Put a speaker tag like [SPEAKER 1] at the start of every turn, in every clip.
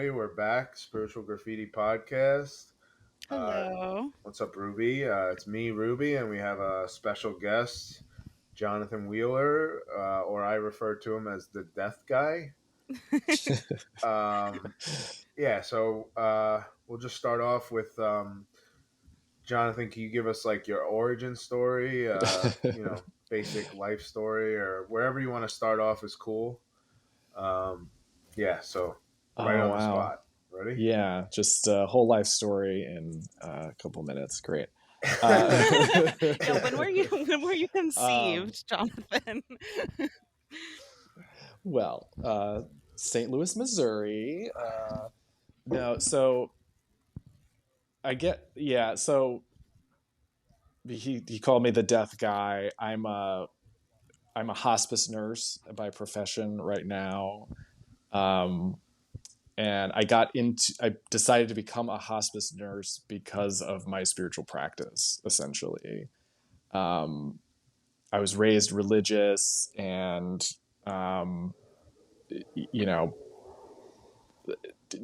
[SPEAKER 1] everybody. We're back. Spiritual Graffiti Podcast. Uh,
[SPEAKER 2] Hello.
[SPEAKER 1] what's up, Ruby? It's me, Ruby, and we have a special guest, Jonathan Wheeler, or I refer to him as the Death Guy. Um, yeah, so we'll just start off with Jonathan. Can you give us like your origin story? Basic life story, or wherever you want to start off is cool. So right
[SPEAKER 3] Oh,
[SPEAKER 1] on the
[SPEAKER 3] wow.
[SPEAKER 1] spot. Ready?
[SPEAKER 3] Yeah, just a whole life story in a couple minutes. Great.
[SPEAKER 2] Yeah, when were you
[SPEAKER 3] Um,
[SPEAKER 2] conceived, Jonathan?
[SPEAKER 3] well, St. Louis, Missouri. No, so so he called me the death guy. I'm a hospice nurse by profession right now. Um, and I decided to become a hospice nurse because of my spiritual practice, essentially. Um, I was raised religious, and um, you know,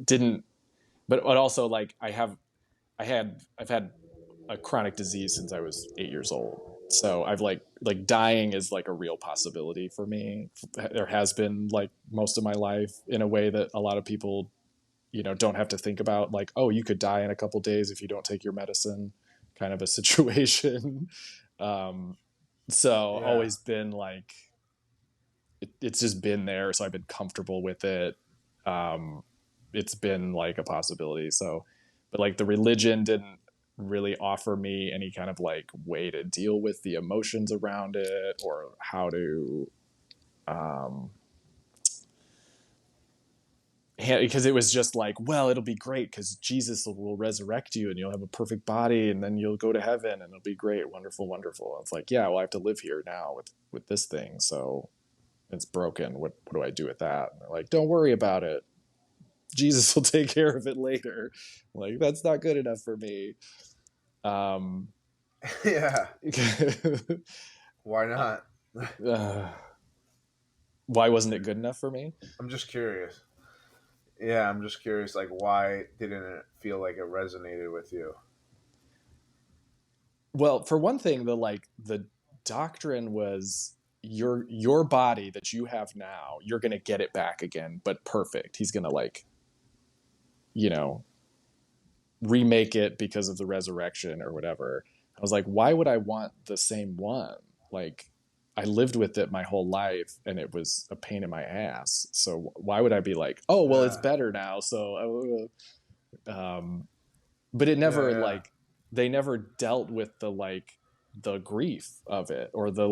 [SPEAKER 3] didn't, but also like I've had a chronic disease since I was 8 years old. So I've like dying is like a real possibility for me. There has been like most of my life in a way that a lot of people, don't have to think about, like, oh, you could die in a couple days if you don't take your medicine, kind of a situation. um, so
[SPEAKER 1] Yeah.
[SPEAKER 3] always been like, it's just been there. So I've been comfortable with it. Um, it's been like a possibility. So, but like the religion didn't really offer me any kind of like way to deal with the emotions around it, or how to, um, because it was just like, well, it'll be great because Jesus will resurrect you and you'll have a perfect body and then you'll go to heaven and it'll be great, wonderful, wonderful. It's like, yeah, well, I have to live here now with this thing, so it's broken. What do I do with that? And they're like, don't worry about it. Jesus will take care of it later. I'm like, that's not good enough for me. Um,
[SPEAKER 1] Yeah. Why not?
[SPEAKER 3] why wasn't it good enough for me?
[SPEAKER 1] I'm just curious. Yeah, I'm just curious. Like, why didn't it feel like it resonated with you?
[SPEAKER 3] Well, for one thing, the doctrine was your body that you have now, you're gonna get it back again, but perfect. He's gonna like, you know, remake it because of the resurrection or whatever. I was like, why would I want the same one? Like, I lived with it my whole life and it was a pain in my ass. So why would I be like, oh, well, it's better now. So, but it never
[SPEAKER 1] Yeah.
[SPEAKER 3] like, they never dealt with the grief of it, or the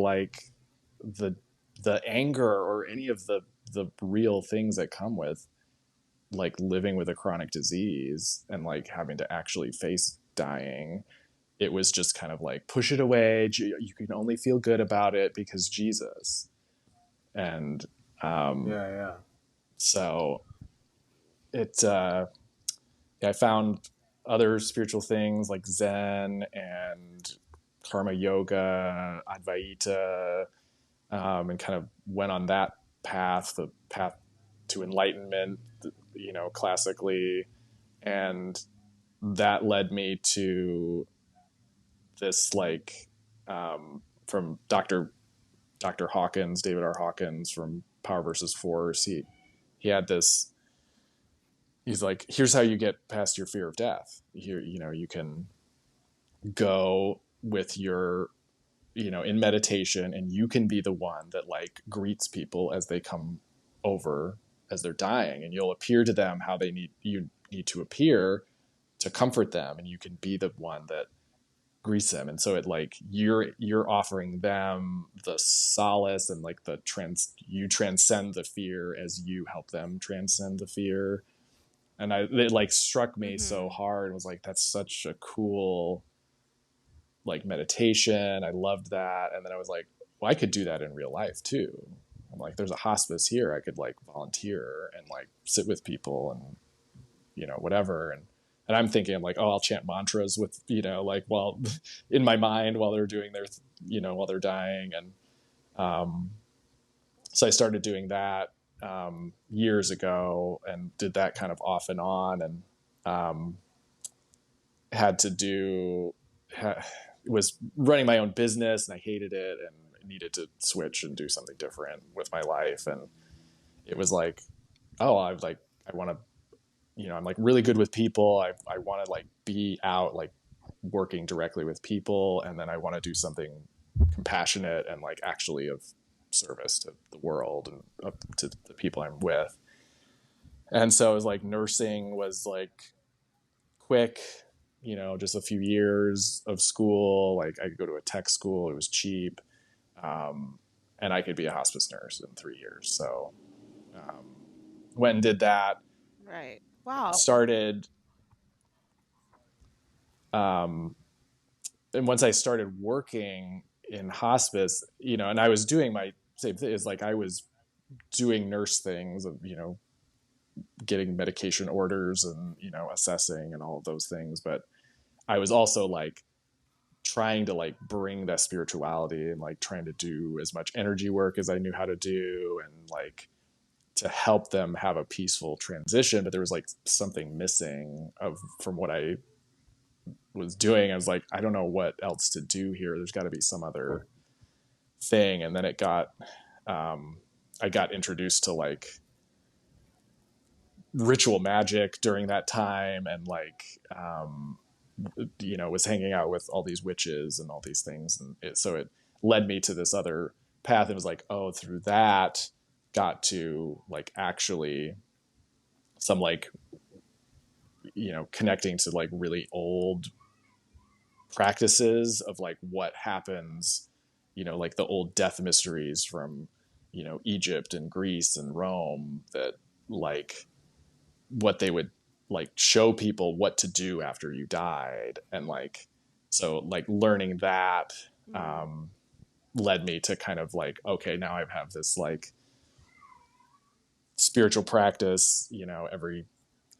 [SPEAKER 3] anger, or any of the real things that come with like living with a chronic disease and like having to actually face dying. It was just kind of like, push it away. You can only feel good about it because Jesus. And
[SPEAKER 1] Yeah.
[SPEAKER 3] so I found other spiritual things like Zen and karma yoga, Advaita, and kind of went on that path, the path to enlightenment, classically. And that led me to this, like, from Dr. Hawkins, David R. Hawkins from Power versus Force. He had this. He's like, here's how you get past your fear of death. Here, you can go with your, in meditation, and you can be the one that like greets people as they come over as they're dying, and you'll appear to them how you need to appear to comfort them, and you can be the one that grease them. And so it like, you're offering them the solace, and like you transcend the fear as you help them transcend the fear. And it like struck me so hard. It was like, that's such a cool like meditation. I loved that. And then I was like, well, I could do that in real life too. I'm like, there's a hospice here. I could like volunteer and like sit with people and, whatever. And I'm thinking, I'm like, oh, I'll chant mantras with, like, while in my mind while they're doing their, while they're dying. And so I started doing that. years ago, and did that kind of off and on, and had to do was running my own business, and I hated it and needed to switch and do something different with my life. And it was like, oh, I want to, I'm like really good with people. I want to like be out like working directly with people, and then I want to do something compassionate and like actually of service to the world and to the people I'm with. And so it was like nursing was like quick, just a few years of school. Like I could go to a tech school, it was cheap, and I could be a hospice nurse in 3 years. So went and did that.
[SPEAKER 2] Right. Wow.
[SPEAKER 3] Started, and once I started working in hospice, and I was doing my same thing. Is like I was doing nurse things of, getting medication orders and, assessing and all of those things. But I was also like trying to like bring that spirituality and like trying to do as much energy work as I knew how to do, and like to help them have a peaceful transition. But there was like something missing from what I was doing. I was like, I don't know what else to do here. There's got to be some other thing. And then I got introduced to like ritual magic during that time, and like, was hanging out with all these witches and all these things. And so it led me to this other path. It was like, oh, through that got to like actually some like, connecting to like really old practices of like what happens, like the old death mysteries from, Egypt and Greece and Rome, that like what they would like show people what to do after you died. And like, so like learning that led me to kind of like, okay, now I have this like spiritual practice,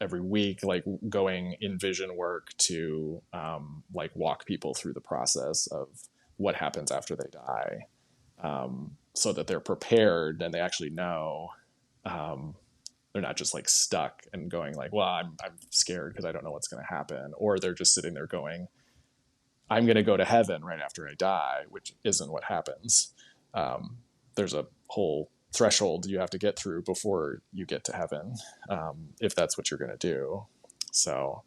[SPEAKER 3] every week, like going in vision work to like walk people through the process of what happens after they die, so that they're prepared and they actually know. They're not just like stuck and going like, well, I'm scared because I don't know what's going to happen. Or they're just sitting there going, I'm going to go to heaven right after I die, which isn't what happens. There's a whole threshold you have to get through before you get to heaven, if that's what you're going to do. So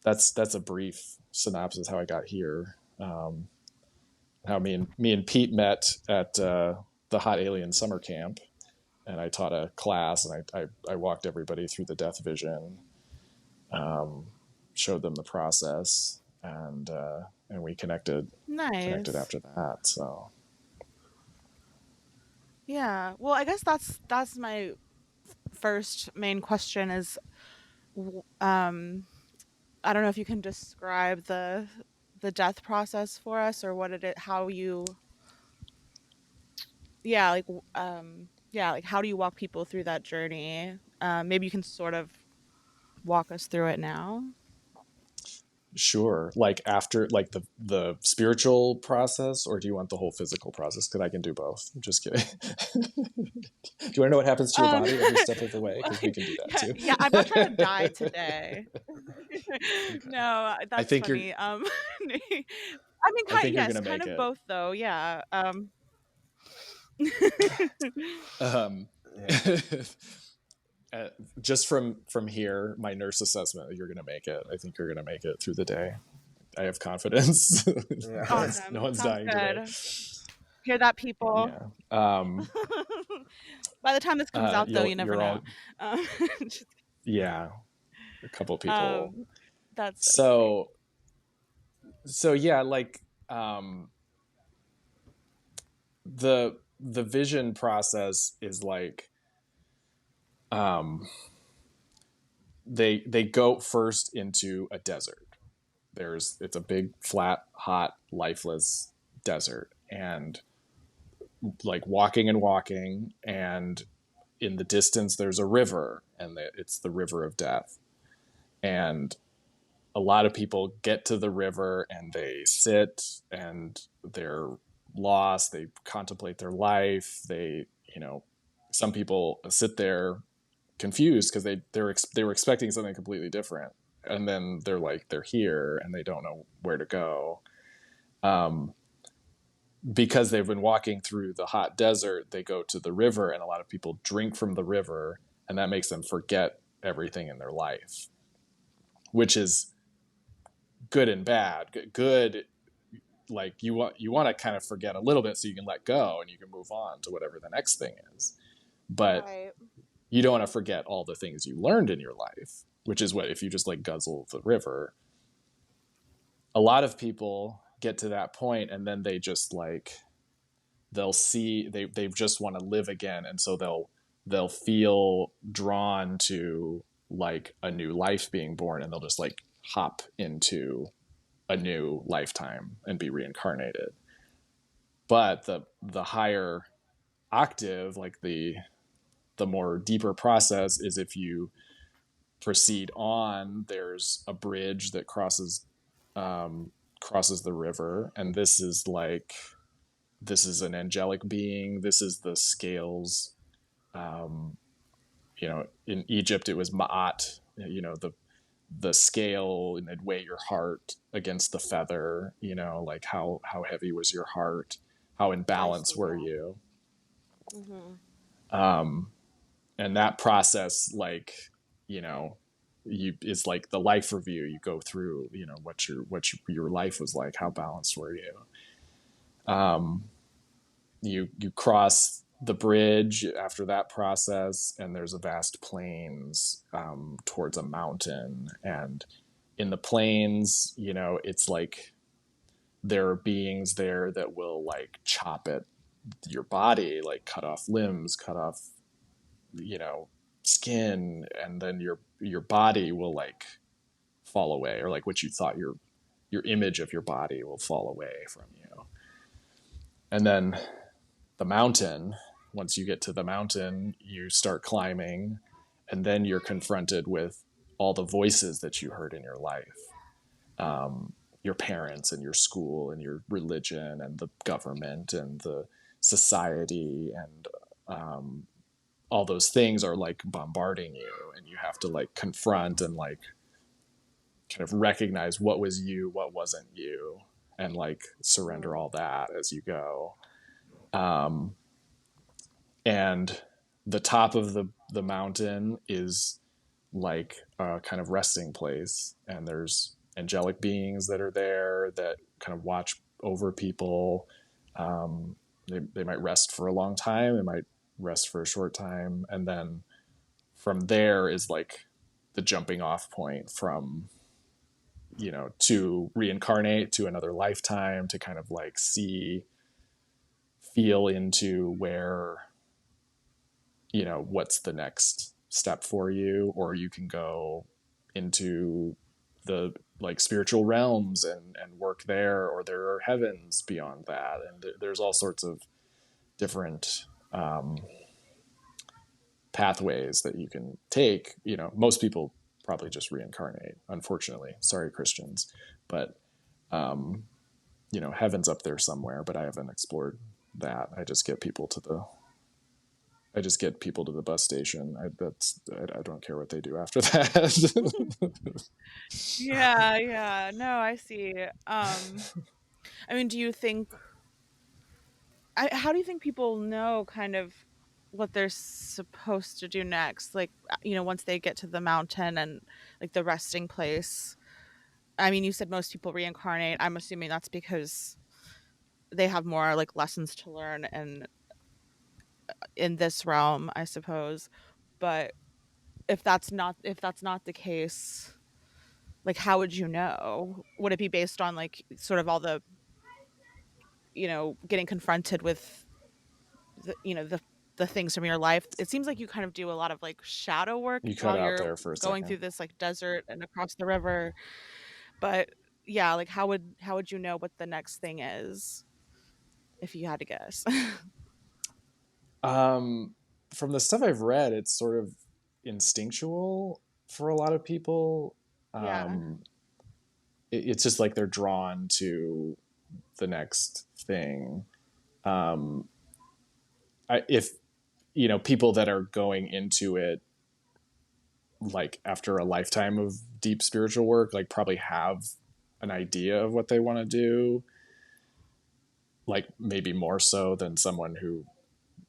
[SPEAKER 3] that's a brief synopsis how I got here. How me and Pete met at the Hot Alien Summer Camp, and I taught a class, and I walked everybody through the death vision, showed them the process, and we connected after that. So
[SPEAKER 2] yeah. Well, I guess that's my first main question is, I don't know if you can describe the death process for us, or what how you, yeah, like, yeah, like how do you walk people through that journey? Maybe you can sort of walk us through it now.
[SPEAKER 3] sure, like after like the spiritual process, or do you want the whole physical process? Because I can do both. I'm just kidding. Do you want to know what happens to your
[SPEAKER 2] Um,
[SPEAKER 3] body every step of the way? Because we can do that
[SPEAKER 2] yeah,
[SPEAKER 3] too.
[SPEAKER 2] yeah, I'm not trying to die today.
[SPEAKER 3] Okay.
[SPEAKER 2] No,
[SPEAKER 3] I
[SPEAKER 2] that's
[SPEAKER 3] think you're.
[SPEAKER 2] funny. I mean,
[SPEAKER 3] I think you're
[SPEAKER 2] yes,
[SPEAKER 3] gonna
[SPEAKER 2] kind
[SPEAKER 3] make
[SPEAKER 2] of
[SPEAKER 3] it.
[SPEAKER 2] both though. Yeah.
[SPEAKER 3] Um,
[SPEAKER 1] Yeah.
[SPEAKER 3] just from here, my nurse assessment, you're gonna make it. I think you're gonna make it through the day. I have confidence.
[SPEAKER 1] Yeah.
[SPEAKER 3] No
[SPEAKER 2] Awesome.
[SPEAKER 3] one's
[SPEAKER 2] Sounds
[SPEAKER 3] dying today.
[SPEAKER 2] good. Hear that, people?
[SPEAKER 3] Yeah.
[SPEAKER 2] By the time this comes out, though, you never
[SPEAKER 3] You're
[SPEAKER 2] know.
[SPEAKER 3] all.
[SPEAKER 2] Um, just-
[SPEAKER 3] Yeah. A couple people.
[SPEAKER 2] um, that's so funny.
[SPEAKER 3] So yeah, like the vision process is like they go first into a desert. It's a big flat hot lifeless desert, and like walking and walking, and in the distance there's a river, and it's the river of death. And a lot of people get to the river and they sit and they're lost, they contemplate their life, they some people sit there confused because they were expecting something completely different, and then they're here and they don't know where to go. Because they've been walking through the hot desert, they go to the river, and a lot of people drink from the river, and that makes them forget everything in their life, which is good and bad. Good, like you want to kind of forget a little bit so you can let go and you can move on to whatever the next thing is. But
[SPEAKER 2] Right.
[SPEAKER 3] you don't want to forget all the things you learned in your life, which is what if you just like guzzle the river. A lot of people get to that point and then they just like they'll see they just want to live again, and so they'll feel drawn to like a new life being born, and they'll just like hop into a new lifetime and be reincarnated. But the higher octave, like the more deeper process, is if you proceed on, there's a bridge that crosses the river, and this is an angelic being. This is the scales. In Egypt it was ma'at. The scale, and they'd weigh your heart against the feather. Like how heavy was your heart? How in
[SPEAKER 2] I
[SPEAKER 3] balance
[SPEAKER 2] see.
[SPEAKER 3] were
[SPEAKER 2] Yeah.
[SPEAKER 3] you?
[SPEAKER 2] Mm-hmm.
[SPEAKER 3] And that process, like is like the life review. You go through, what your life was like. How balanced were you? You cross the bridge after that process, and there's a vast plains towards a mountain. And in the plains, it's like there are beings there that will like chop at your body, like cut off limbs, cut off you know skin, and then your body will like fall away, or like what you thought your image of your body will fall away from you. And then the mountain, once you get to the mountain, you start climbing, and then you're confronted with all the voices that you heard in your life. Your parents and your school and your religion and the government and the society, and all those things are like bombarding you, and you have to like confront and like kind of recognize what was you, what wasn't you, and like surrender all that as you go. And the top of the mountain is like a kind of resting place, and there's angelic beings that are there that kind of watch over people. They might rest for a long time, they might rest for a short time, and then from there is like the jumping off point from to reincarnate to another lifetime, to kind of like feel into where what's the next step for you. Or you can go into the like spiritual realms and work there, or there are heavens beyond that, and there's all sorts of different pathways that you can take. Most people probably just reincarnate, unfortunately. Sorry, Christians. But heaven's up there somewhere, but I haven't explored that. I just get people to the bus station. I don't care what they do after that.
[SPEAKER 2] Yeah, yeah. No, I see. I mean, do you think how do you think people know kind of what they're supposed to do next? Like, once they get to the mountain and like the resting place. I mean, you said most people reincarnate. I'm assuming that's because they have more like lessons to learn and in this realm, I suppose. But if that's not the case, like how would you know? Would it be based on like sort of all the, getting confronted with the things from your life? It seems like you kind of do a lot of like shadow work
[SPEAKER 3] You cut
[SPEAKER 2] while
[SPEAKER 3] out
[SPEAKER 2] you're
[SPEAKER 3] there for a
[SPEAKER 2] going
[SPEAKER 3] second.
[SPEAKER 2] through this like desert and across the river. But yeah, like how would you know what the next thing is if you had to guess?
[SPEAKER 3] From the stuff I've read, it's sort of instinctual for a lot of people.
[SPEAKER 2] Yeah.
[SPEAKER 3] It's just like they're drawn to the next thing. If people that are going into it like after a lifetime of deep spiritual work, like probably have an idea of what they want to do, like maybe more so than someone who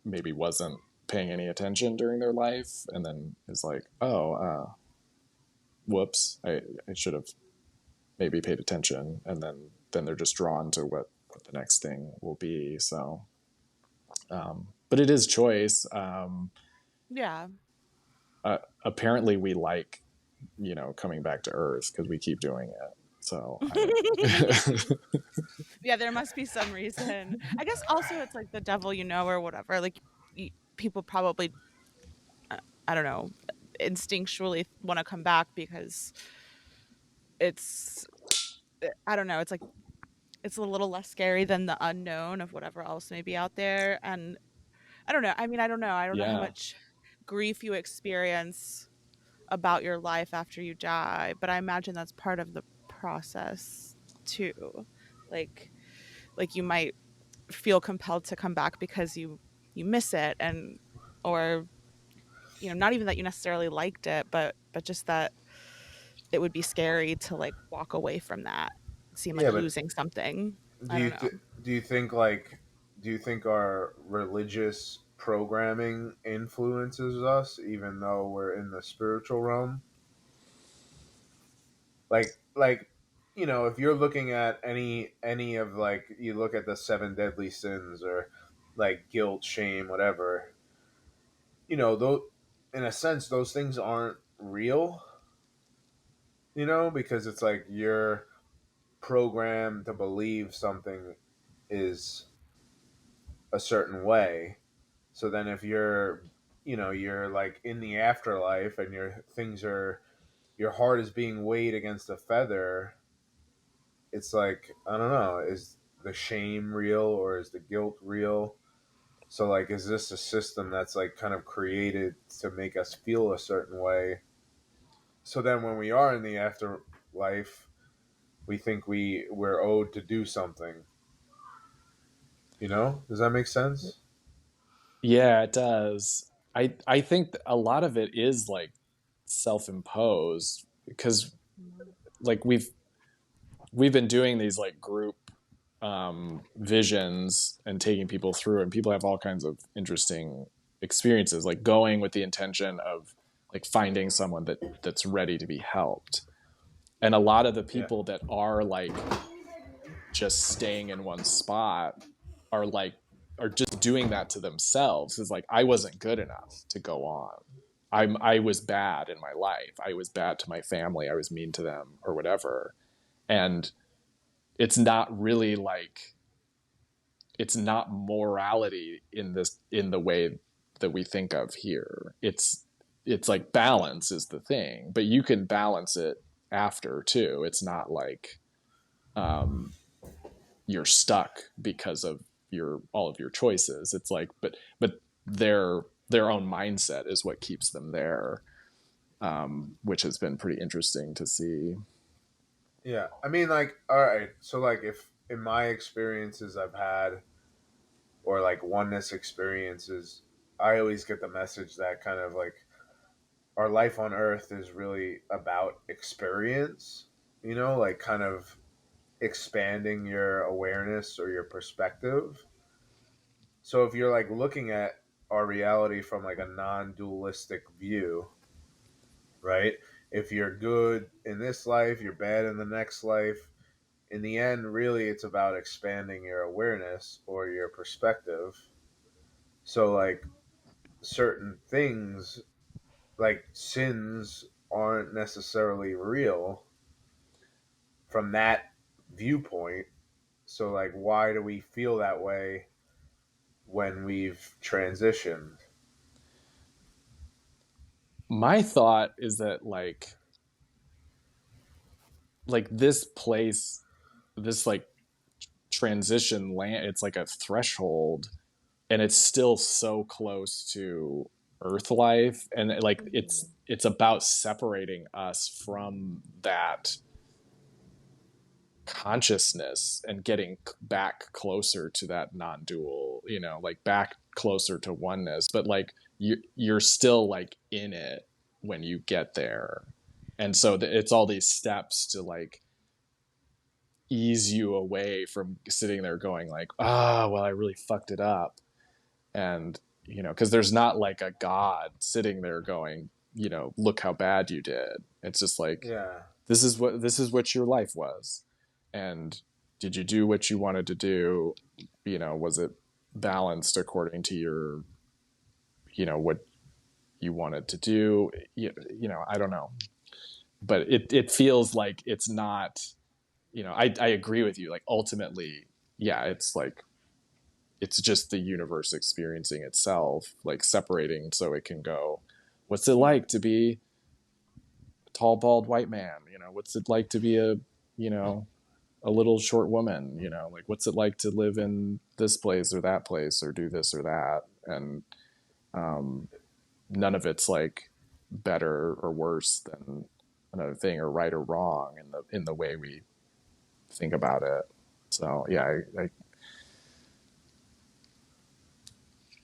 [SPEAKER 3] maybe wasn't paying any attention during their life and then is like, oh, whoops, I should have maybe paid attention, and then they're just drawn to what the next thing will be. So, but it is choice.
[SPEAKER 2] Yeah.
[SPEAKER 3] Apparently, we like coming back to Earth because we keep doing it. So I don't.
[SPEAKER 2] Yeah, there must be some reason. I guess also it's like the devil, or whatever. Like people probably, I don't know, instinctually want to come back because it's, I don't know, it's like it's a little less scary than the unknown of whatever else may be out there. And I don't know. I mean, I don't know. I don't know how
[SPEAKER 3] Yeah,
[SPEAKER 2] much grief you experience about your life after you die, but I imagine that's part of the process too. Like like you might feel compelled to come back because you miss it, and or not even that you necessarily liked it, but just that it would be scary to like walk away from that, seem like
[SPEAKER 1] Yeah, but
[SPEAKER 2] losing something.
[SPEAKER 1] do
[SPEAKER 2] I don't
[SPEAKER 1] you
[SPEAKER 2] know.
[SPEAKER 1] do you think like do you think our religious programming influences us even though we're in the spiritual realm? Like if you're looking at any of, like, you look at the seven deadly sins or like guilt, shame, whatever, though, in a sense those things aren't real, because it's like you're programmed to believe something is a certain way. So then if you're like in the afterlife and your heart is being weighed against a feather, it's like, I don't know, is the shame real or is the guilt real? So like, is this a system that's like kind of created to make us feel a certain way? So then when we are in the afterlife, we think we're owed to do something. Does that make sense?
[SPEAKER 3] yeah, it does. I think a lot of it is like self-imposed because like we've been doing these like group visions and taking people through, and people have all kinds of interesting experiences, like going with the intention of like finding someone that's ready to be helped. And a lot of the
[SPEAKER 1] Yeah.
[SPEAKER 3] people that are like just staying in one spot are like are just doing that to themselves. It's like, I wasn't good enough to go on. I was bad in my life. I was bad to my family. I was mean to them or whatever. And it's not really like, it's not morality in the way that we think of here. It's like balance is the thing, but you can balance it after too. It's not like um, you're stuck because of your all of your choices. It's like, but their own mindset is what keeps them there, which has been pretty interesting to see.
[SPEAKER 1] Yeah. I mean, like, all right. So, like, if in my experiences I've had, or like oneness experiences, I always get the message that kind of like our life on earth is really about experience, like kind of expanding your awareness or your perspective. So, if you're like looking at our reality from like a non dualistic view, right? If you're good in this life, you're bad in the next life. In the end, really, it's about expanding your awareness or your perspective. So, like, certain things, like sins, aren't necessarily real from that viewpoint. So, like, why do we feel that way when we've transitioned?
[SPEAKER 3] My thought is that like this place, this like transition land, it's like a threshold, and it's still so close to earth life, and like
[SPEAKER 2] Mhm.
[SPEAKER 3] it's about separating us from that consciousness and getting back closer to that non-dual, like back closer to oneness, but like you're still like in it when you get there. And so it's all these steps to like ease you away from sitting there going like, ah, oh, well, I really fucked it up. And, you know, because there's not like a God sitting there going, you know, look how bad you did. It's just like,
[SPEAKER 1] Yeah.
[SPEAKER 3] this is what your life was. And did you do what you wanted to do? You know, was it balanced according to your, you know, what you wanted to do? You know, I don't know. But it feels like it's not, you know, I agree with you. Like ultimately, yeah, it's like it's just the universe experiencing itself, like separating so it can go, what's it like to be a tall, bald white man? You know, what's it like to be a, you know, a little short woman? You know, like what's it like to live in this place or that place or do this or that? And um, none of it's like better or worse than another thing or right or wrong in the way we think about it. So yeah,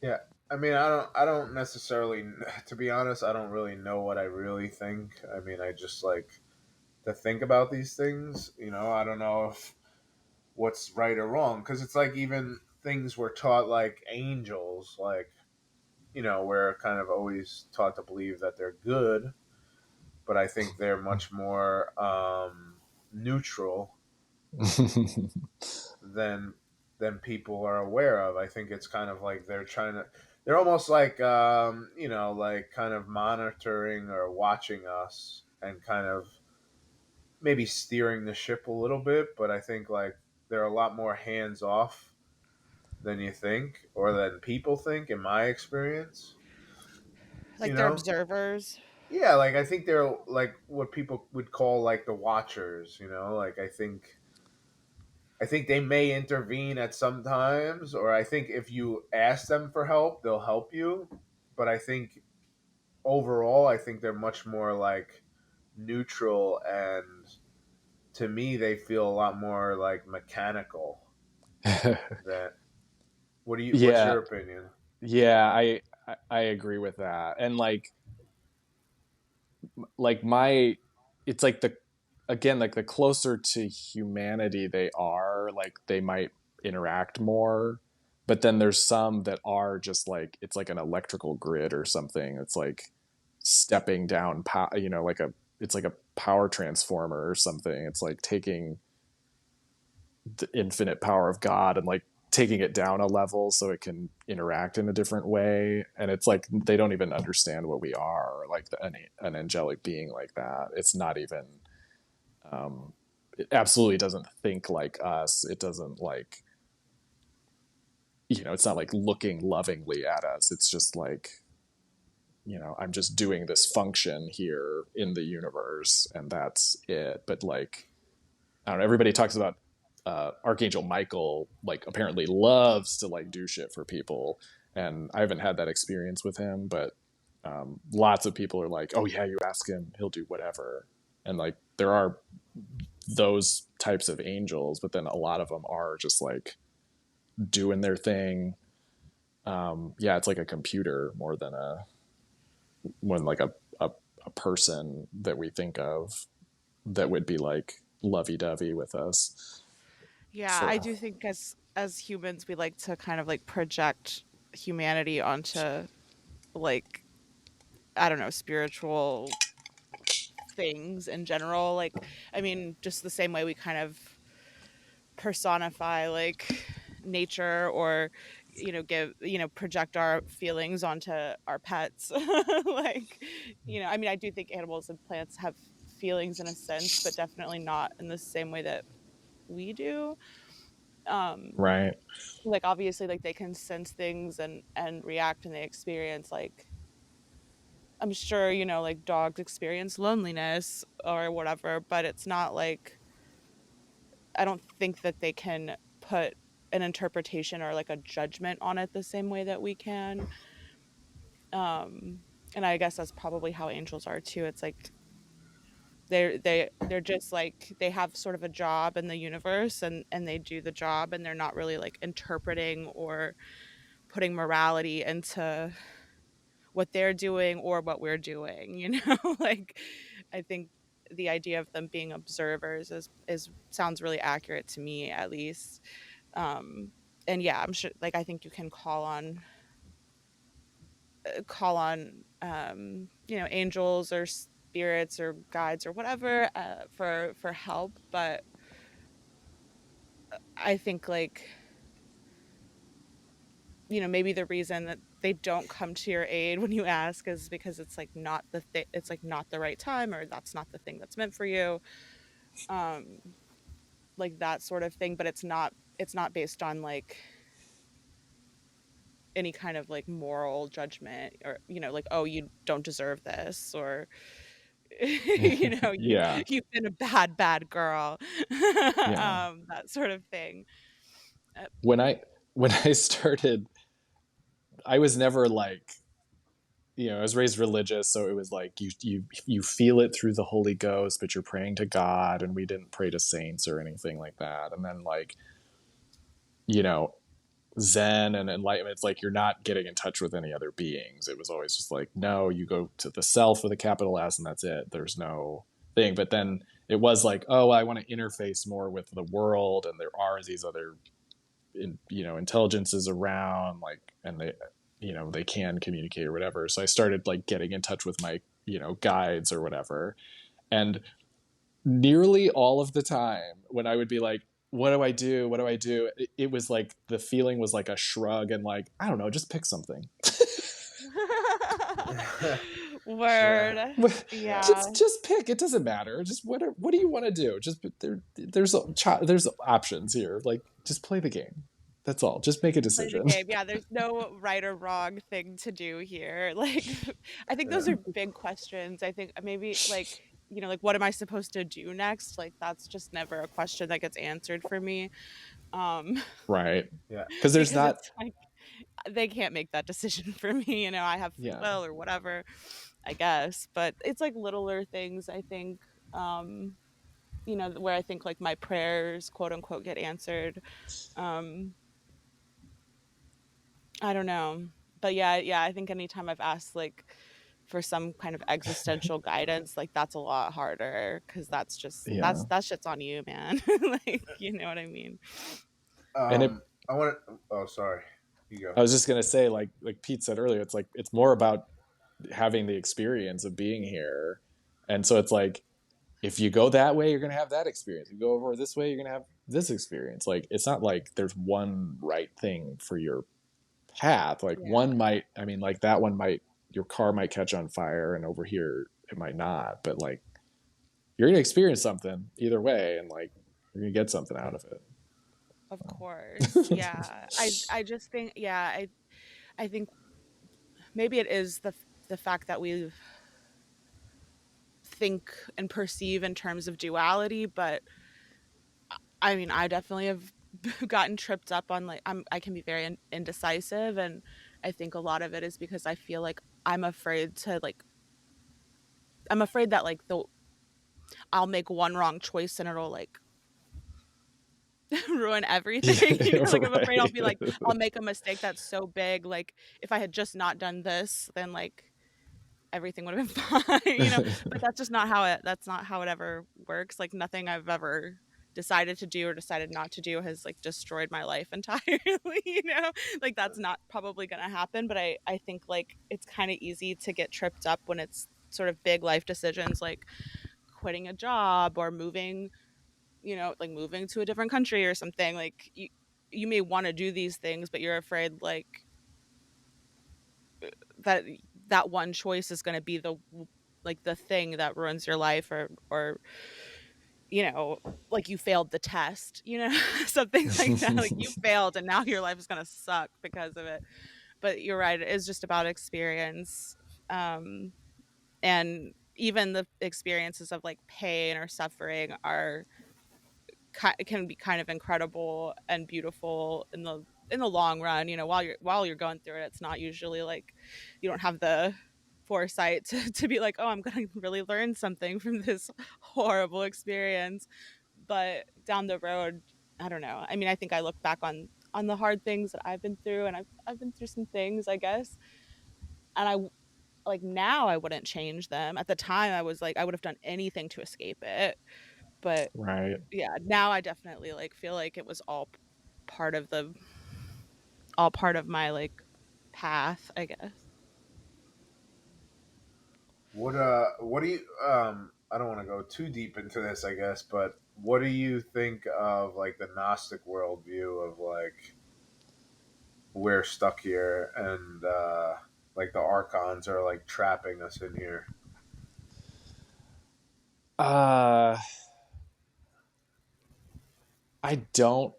[SPEAKER 1] Yeah. I mean, I don't necessarily, to be honest, I don't really know what I really think. I mean, I just like to think about these things. You know, I don't know if what's right or wrong because it's like even things we're taught like angels, like you know, we're kind of always taught to believe that they're good, but I think they're much more neutral than people are aware of. I think it's kind of like they're trying to. They're almost like you know, like kind of monitoring or watching us and kind of maybe steering the ship a little bit. But I think like they're a lot more hands off than you think or than people think. In my experience, you
[SPEAKER 2] Like they're
[SPEAKER 1] know.
[SPEAKER 2] observers.
[SPEAKER 1] Yeah, like I think they're like what people would call like the watchers, you know? Like I think they may intervene at some times or I think if you ask them for help, they'll help you, but I think overall I think they're much more like neutral and to me they feel a lot more like mechanical than what's
[SPEAKER 3] yeah,
[SPEAKER 1] your opinion?
[SPEAKER 3] yeah, I agree with that. And like my it's like the again like the closer to humanity they are, like they might interact more. But then there's some that are just like it's like an electrical grid or something. It's like stepping down you know, like a it's like a power transformer or something. It's like taking the infinite power of God and like taking it down a level so it can interact in a different way. And it's like they don't even understand what we are, like an angelic being like that. It's not even, it absolutely doesn't think like us. It doesn't like, you know, it's not like looking lovingly at us. It's just like, you know, I'm just doing this function here in the universe and that's it. But like, I don't know, everybody talks about Archangel Michael, like apparently loves to like do shit for people, and I haven't had that experience with him, but lots of people are like, oh yeah, you ask him, he'll do whatever, and like there are those types of angels, but then a lot of them are just like doing their thing. Yeah, it's like a computer more than like a person that we think of that would be like lovey dovey with us.
[SPEAKER 2] Yeah, I
[SPEAKER 3] So
[SPEAKER 2] do think as humans we like to kind of like project humanity onto like I don't know, spiritual things in general. Like I mean, just the same way we kind of personify like nature or give project our feelings onto our pets. Like I mean I do think animals and plants have feelings in a sense but definitely not in the same way that we do. um
[SPEAKER 3] right.
[SPEAKER 2] like obviously like they can sense things and react and they experience like I'm sure like dogs experience loneliness or whatever, but it's not like I don't think that they can put an interpretation or like a judgment on it the same way that we can. And I guess that's probably how angels are too. It's like they're just like they have sort of a job in the universe and they do the job and they're not really like interpreting or putting morality into what they're doing or what we're doing, you know? Like, I think the idea of them being observers is sounds really accurate to me, at least. Um, and yeah, I'm sure, like, I think you can call on, you know, angels or spirits or guides or whatever, for help. But I think, like, you know, maybe the reason that they don't come to your aid when you ask is because it's like not it's like not the right time, or that's not the thing that's meant for you. Um, like that sort of thing, but it's not based on like any kind of like moral judgment, or, you know, like, oh, you don't deserve this, or you know,
[SPEAKER 3] Yeah.
[SPEAKER 2] you've been a bad girl.
[SPEAKER 3] Yeah.
[SPEAKER 2] That sort of thing. Uh,
[SPEAKER 3] When I started, I was never like, I was raised religious, so it was like you feel it through the Holy Ghost, but you're praying to God, and we didn't pray to saints or anything like that. And then like, you know, Zen and enlightenment, it's like you're not getting in touch with any other beings. It was always just like, no, you go to the self with a capital S, and that's it. There's no thing. But then it was like, oh, I want to interface more with the world, and there are these other, intelligences around, like, and they can communicate or whatever. So I started like getting in touch with my, guides or whatever. And nearly all of the time when I would be like, what do I do? What do I do? It was like the feeling was like a shrug and like, I don't know, just pick something.
[SPEAKER 2] Word.
[SPEAKER 1] Yeah. Yeah.
[SPEAKER 2] Yeah.
[SPEAKER 3] just pick. It doesn't matter. Just what do you want to do? Just there's options here. Like just play the game. That's all. Just make a
[SPEAKER 2] Play the
[SPEAKER 3] decision.
[SPEAKER 2] game. Yeah, there's no right or wrong thing to do here. Like, I think those
[SPEAKER 1] Yeah.
[SPEAKER 2] are big questions. I think maybe, like, you know, like, what am I supposed to do next? Like, that's just never a question that gets answered for me. Um,
[SPEAKER 3] Right.
[SPEAKER 1] Yeah.
[SPEAKER 3] Because there's
[SPEAKER 2] because
[SPEAKER 3] not.
[SPEAKER 2] it's like they can't make that decision for me. You know, I have free
[SPEAKER 3] Yeah.
[SPEAKER 2] will or whatever, I guess. But it's like littler things, I think. You know, where I think like my prayers, quote unquote, get answered. Um, I don't know. But yeah, yeah, I think anytime I've asked like for some kind of existential guidance, like that's a lot harder, because that's just
[SPEAKER 3] Yeah.
[SPEAKER 2] that shit's on you, man. Like, you know what I mean?
[SPEAKER 3] And it
[SPEAKER 1] I want to. Oh, sorry. You go.
[SPEAKER 3] I was just gonna say, like Pete said earlier, it's like it's more about having the experience of being here. And so it's like if you go that way, you're gonna have that experience. If you go over this way, you're gonna have this experience. Like it's not like there's one right thing for your path. Like
[SPEAKER 2] Yeah.
[SPEAKER 3] one might, I mean, like that one might, your car might catch on fire, and over here it might not. But like you're gonna experience something either way, and like you're gonna get something out of it.
[SPEAKER 2] Of
[SPEAKER 3] So.
[SPEAKER 2] course. Yeah. I just think, yeah, I think maybe it is the fact that we think and perceive in terms of duality, but I mean, I definitely have gotten tripped up on, like, I can be very indecisive, and I think a lot of it is because I feel like I'm afraid that like the I'll make one wrong choice and it'll like ruin everything. You know, like I'm afraid I'll
[SPEAKER 3] Right.
[SPEAKER 2] be like I'll make a mistake that's so big. Like if I had just not done this, then like everything would have been fine. You know, but that's not how it ever works. Like nothing I've ever decided to do or decided not to do has like destroyed my life entirely. You know, like that's not probably gonna happen. But I think like it's kind of easy to get tripped up when it's sort of big life decisions, like quitting a job or moving, you know, like moving to a different country or something. Like you may want to do these things, but you're afraid that that one choice is going to be the thing that ruins your life, or you know, like you failed the test, you know, something like that. Like you failed and now your life is going to suck because of it. But you're right, it is just about experience. um and even the experiences of like pain or suffering are can be kind of incredible and beautiful in the long run. You know, while you're going through it, it's not usually like you don't have the foresight to be like, oh, I'm gonna really learn something from this horrible experience. But down the road, I don't know, I mean, I think I look back on the hard things that I've been through, and I've been through some things, I guess. And I like now I wouldn't change them. At the time I was like I would have done anything to escape it. But
[SPEAKER 3] Right.
[SPEAKER 2] yeah, now I definitely like feel like it was part of the all part of my like path, I guess.
[SPEAKER 1] What do you I don't want to go too deep into this, I guess, but what do you think of like the Gnostic worldview of like we're stuck here and like the archons are like trapping us in here?
[SPEAKER 3] Uh, I don't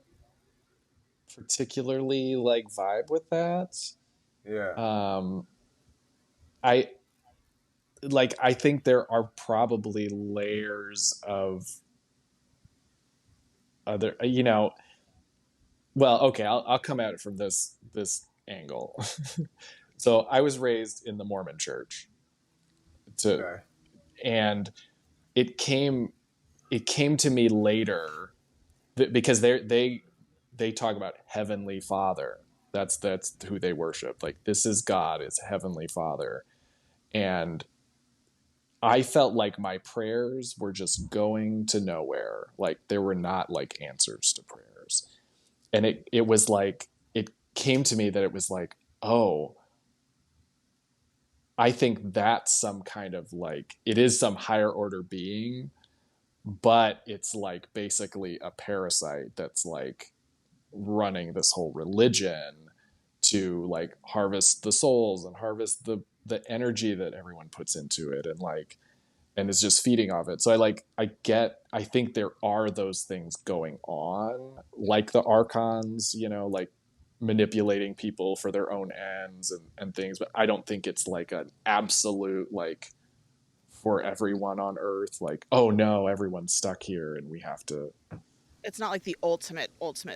[SPEAKER 3] particularly like vibe with that.
[SPEAKER 1] Yeah.
[SPEAKER 3] Um, I I think there are probably layers of other, well, okay, I'll come at it from this angle. So I was raised in the Mormon church to,
[SPEAKER 1] Okay.
[SPEAKER 3] and it came it came to me later because they talk about Heavenly Father. That's who they worship. Like, this is God, it's Heavenly Father. And I felt like my prayers were just going to nowhere. Like, there were not like answers to prayers. And it was like, it came to me that it was like, oh, I think that's some kind of like, it is some higher order being, but it's like basically a parasite that's like running this whole religion to like harvest the souls and harvest the energy that everyone puts into it, and like, and is just feeding off it. So I think there are those things going on, like the archons, like manipulating people for their own ends and things, but I don't think it's like an absolute like for everyone on earth, like, oh no, everyone's stuck here and we have to.
[SPEAKER 2] It's not like the ultimate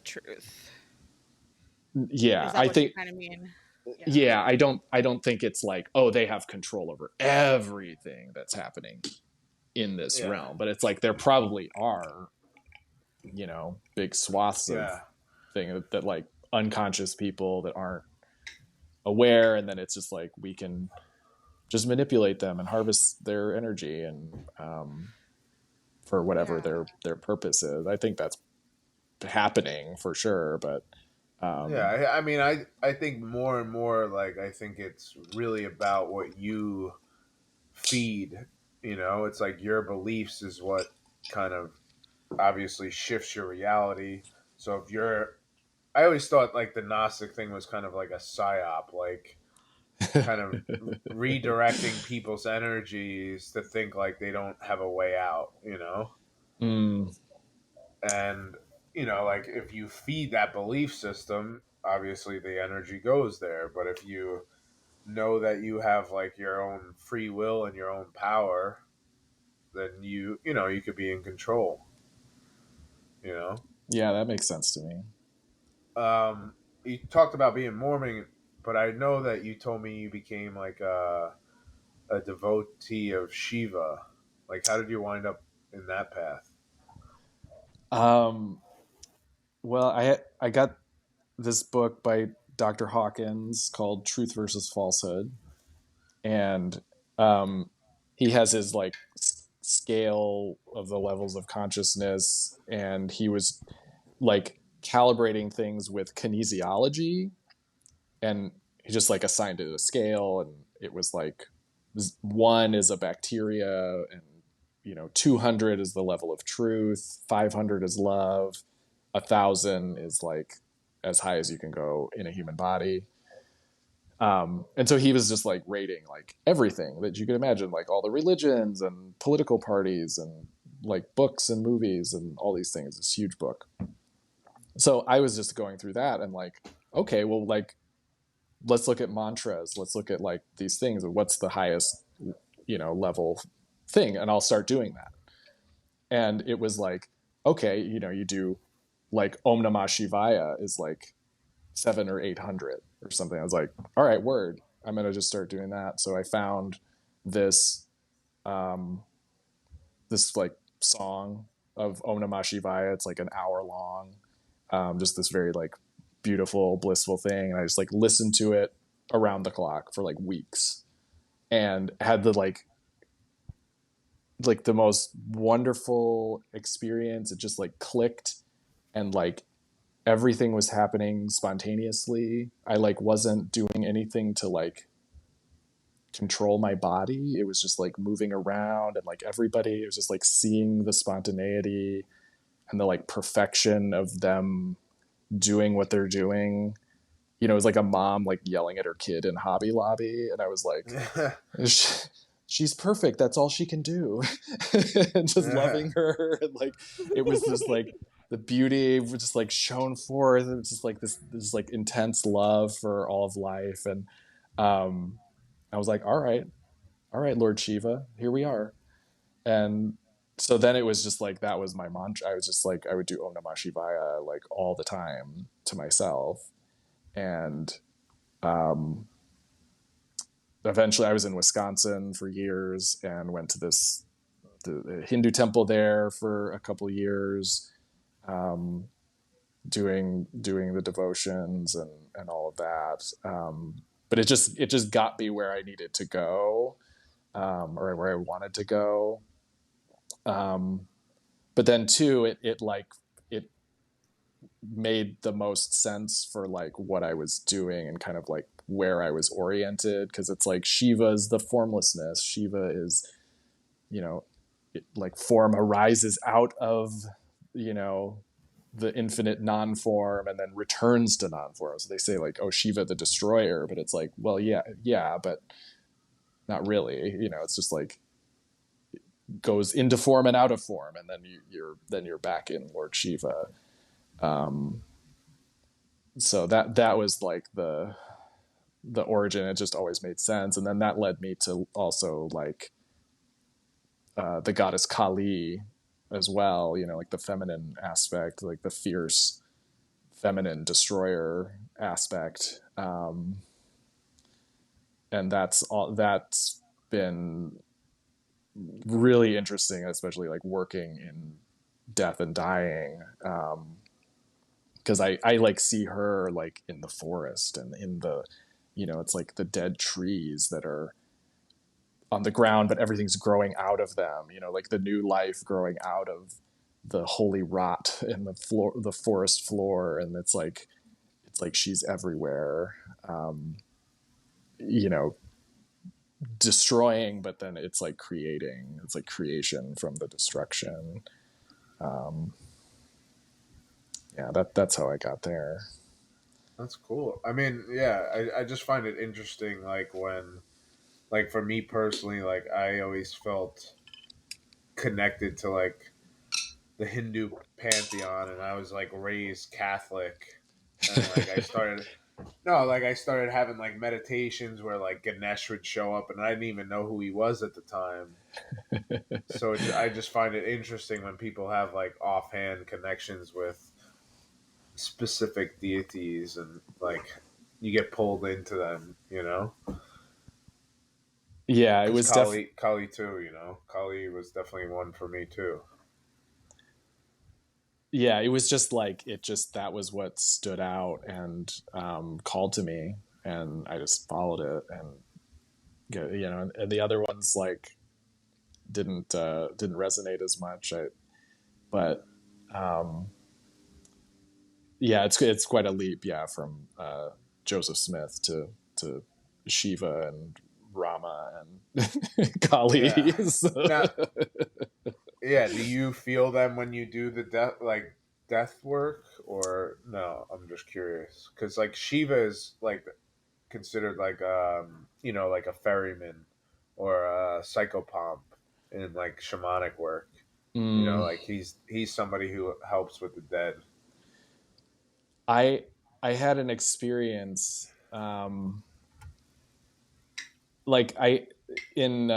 [SPEAKER 2] truth.
[SPEAKER 3] Yeah,
[SPEAKER 2] Is that
[SPEAKER 3] I
[SPEAKER 2] what you
[SPEAKER 3] think,
[SPEAKER 2] kind of mean? Yeah.
[SPEAKER 3] yeah, I don't think it's like, oh, they have control over everything that's happening in this
[SPEAKER 1] Yeah.
[SPEAKER 3] realm, but it's like there probably are, big swaths of
[SPEAKER 1] Yeah.
[SPEAKER 3] thing that like unconscious people that aren't aware, and then it's just like we can just manipulate them and harvest their energy, and for whatever
[SPEAKER 2] Yeah.
[SPEAKER 3] their purpose is. I think that's happening for sure, but
[SPEAKER 1] Yeah,
[SPEAKER 3] um
[SPEAKER 1] I mean, I think more and more like I think it's really about what you feed. You know, it's like your beliefs is what kind of obviously shifts your reality. So if you're, I always thought like the Gnostic thing was kind of like a psyop, like kind of redirecting people's energies to think like they don't have a way out. You know,
[SPEAKER 3] mm,
[SPEAKER 1] and like if you feed that belief system, obviously the energy goes there. But if you know that you have like your own free will and your own power, then you could be in control. You know,
[SPEAKER 3] yeah, that makes sense to me.
[SPEAKER 1] you talked about being Mormon, but I know that you told me you became like a devotee of Shiva. Like, how did you wind up in that path?
[SPEAKER 3] um well, I got this book by Dr. Hawkins called Truth versus Falsehood, and um, he has his like scale of the levels of consciousness, and he was like calibrating things with kinesiology, and he just like assigned it a scale, and it was like one is a bacteria, and 200 is the level of truth, 500 is love, 1,000 is like as high as you can go in a human body. And so he was just like rating like everything that you could imagine, like all the religions and political parties and like books and movies and all these things. This huge book. So I was just going through that and like, okay, well, like, let's look at mantras. Let's look at like these things. What's the highest, level thing? And I'll start doing that. And it was like, okay, you do like Om Namah Shivaya is like 700 or 800 or something. I was like, all right, word. I'm gonna just start doing that. So I found this um, this like song of Om Namah Shivaya. It's like an hour long. Just this very like beautiful, blissful thing. And I just like listened to it around the clock for like weeks and had the like the most wonderful experience. It just like clicked, and like everything was happening spontaneously. I like wasn't doing anything to like control my body. It was just like moving around, and like everybody, it was just like seeing the spontaneity and the like perfection of them doing what they're doing. You know, it was like a mom like yelling at her kid in Hobby Lobby, and I was like, she's perfect. That's all she can do. And just
[SPEAKER 1] Yeah.
[SPEAKER 3] loving her, and like it was just like the beauty was just like shone forth. It was just like this like intense love for all of life, and um, I was like, all right, Lord Shiva, here we are. And so then it was just like that was my mantra. I was just like I would do Om Namah Shivaya like all the time to myself, and um, eventually I was in Wisconsin for years and went to the Hindu temple there for a couple of years, um, doing the devotions and all of that. But it just got me where I needed to go, or where I wanted to go. Um, but then too, it like it made the most sense for like what I was doing and kind of like where I was oriented, because it's like Shiva is the formlessness. Shiva is, you know, like form arises out of, you know, the infinite non-form and then returns to non-form. So they say like, oh, Shiva the destroyer, but it's like, well, yeah, but not really. You know, it's just like goes into form and out of form, and then you're back in Lord Shiva. Um, so that was like the origin. It just always made sense, and then that led me to also like the goddess Kali as well. You know, like the feminine aspect, like the fierce feminine destroyer aspect, and that's been really interesting, especially like working in death and dying. Because I like see her like in the forest and in the, you know, it's like the dead trees that are on the ground, but everything's growing out of them. You know, like the new life growing out of the holy rot in the floor, the forest floor, and it's like she's everywhere. You know, destroying, but then it's like creating. It's like creation from the destruction. Um, yeah, that's how I got there.
[SPEAKER 1] That's cool. I mean, yeah, I just find it interesting, like when, like for me personally, like I always felt connected to like the Hindu pantheon, and I was like raised Catholic, and like I started having like meditations where like Ganesh would show up, and I didn't even know who he was at the time. So I just find it interesting when people have like offhand connections with specific deities, and like you get pulled into them, you know.
[SPEAKER 3] Yeah, it
[SPEAKER 1] Because
[SPEAKER 3] was
[SPEAKER 1] Kali too, you know. Kali was definitely one for me too.
[SPEAKER 3] yeah, it was just like it just that was what stood out and called to me, and I just followed it, and you know, and the other ones like didn't resonate as much. But um, yeah, it's quite a leap, yeah, from Joseph Smith to Shiva and Rama and Kali.
[SPEAKER 1] Yeah.
[SPEAKER 3] So,
[SPEAKER 1] Now, yeah, do you feel them when you do the death work, or no? I'm just curious because like Shiva is like considered like you know, like a ferryman or a psychopomp in like shamanic work. You know,
[SPEAKER 3] mm,
[SPEAKER 1] like he's somebody who helps with the dead.
[SPEAKER 3] I I had an experience like I in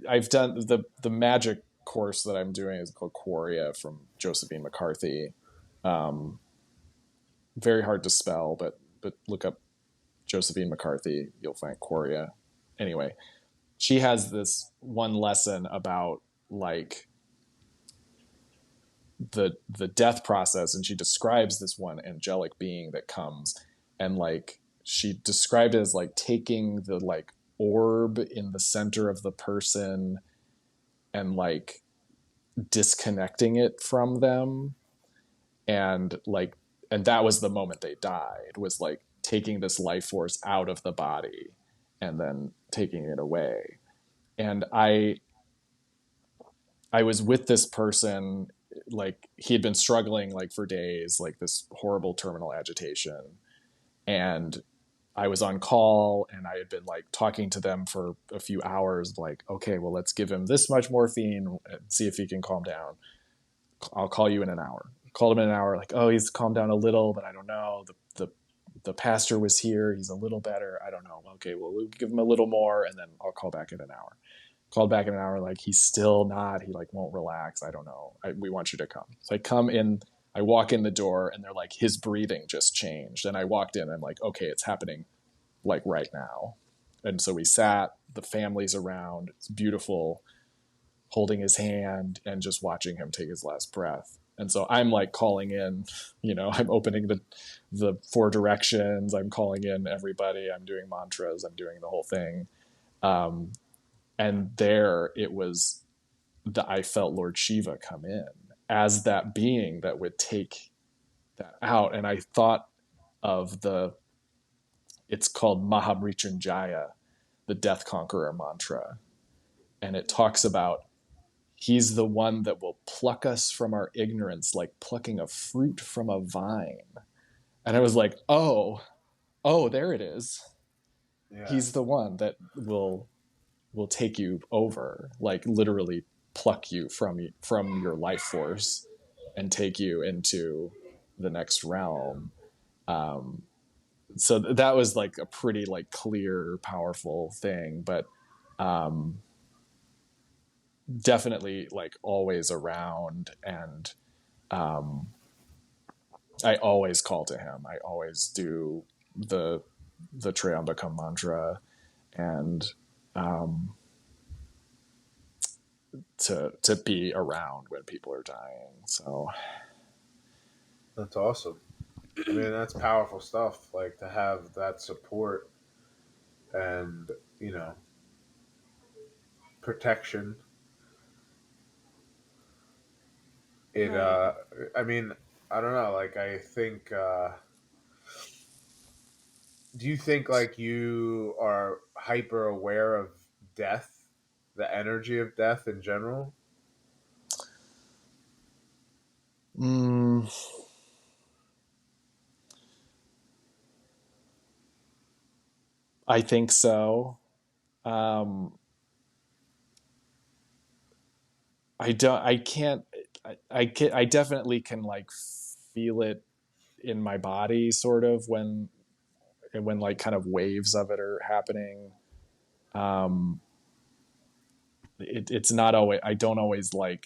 [SPEAKER 3] I've done the magic course that I'm doing is called Quoria from Josephine McCarthy. Um, very hard to spell, but look up Josephine McCarthy, you'll find Quoria. Anyway, she has this one lesson about like the death process, and she describes this one angelic being that comes, and like she described it as like taking the like orb in the center of the person and like disconnecting it from them, and like, and that was the moment they died, was like taking this life force out of the body and then taking it away. And I was with this person, like he had been struggling like for days, like this horrible terminal agitation. And I was on call and I had been like talking to them for a few hours, like, okay, well, let's give him this much morphine and see if he can calm down. I'll call you in an hour. Called him in an hour, like, oh, he's calmed down a little, but I don't know. The pastor was here. He's a little better. I don't know. Okay, well, we'll give him a little more and then I'll call back in an hour. Called back in an hour, like he's still not, he like won't relax. I don't know. We want you to come. So I come in, I walk in the door and they're like, his breathing just changed. And I walked in and I'm like, okay, it's happening like right now. And so we sat, the family's around, it's beautiful, holding his hand and just watching him take his last breath. And so I'm like calling in, I'm opening the four directions, I'm calling in everybody, I'm doing mantras, I'm doing the whole thing. Um, and there it was that I felt Lord Shiva come in as that being that would take that out. And I thought of it's called Mahamrityunjaya, the Death Conqueror mantra. And it talks about he's the one that will pluck us from our ignorance, like plucking a fruit from a vine. And I was like, oh, there it is.
[SPEAKER 1] Yeah.
[SPEAKER 3] He's the one that will take you over, like literally pluck you from your life force and take you into the next realm. So that was like a pretty like clear, powerful thing, but definitely like always around. And I always call to him. I always do the Triambakam mantra, and to be around when people are dying. So
[SPEAKER 1] That's awesome. I mean, that's powerful stuff. Like to have that support and protection. It.
[SPEAKER 2] Right.
[SPEAKER 1] I mean, I don't know. Like I think. Do you think like you are hyper aware of death, the energy of death in general?
[SPEAKER 3] mm, I think so. um, I can't, I definitely can like feel it in my body sort of when like kind of waves of it are happening. um it's not always, I don't always like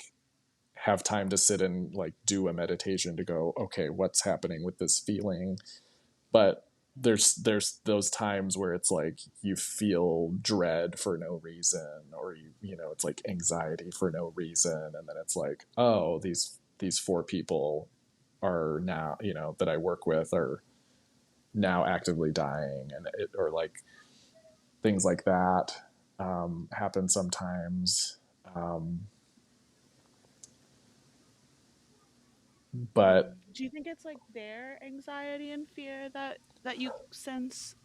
[SPEAKER 3] have time to sit and like do a meditation to go, okay, what's happening with this feeling. But there's those times where it's like you feel dread for no reason, or it's like anxiety for no reason, and then it's like, oh, these four people are now, that I work with, are now actively dying, and or like things like that happen sometimes. But
[SPEAKER 2] Do you think it's like their anxiety and fear that you sense,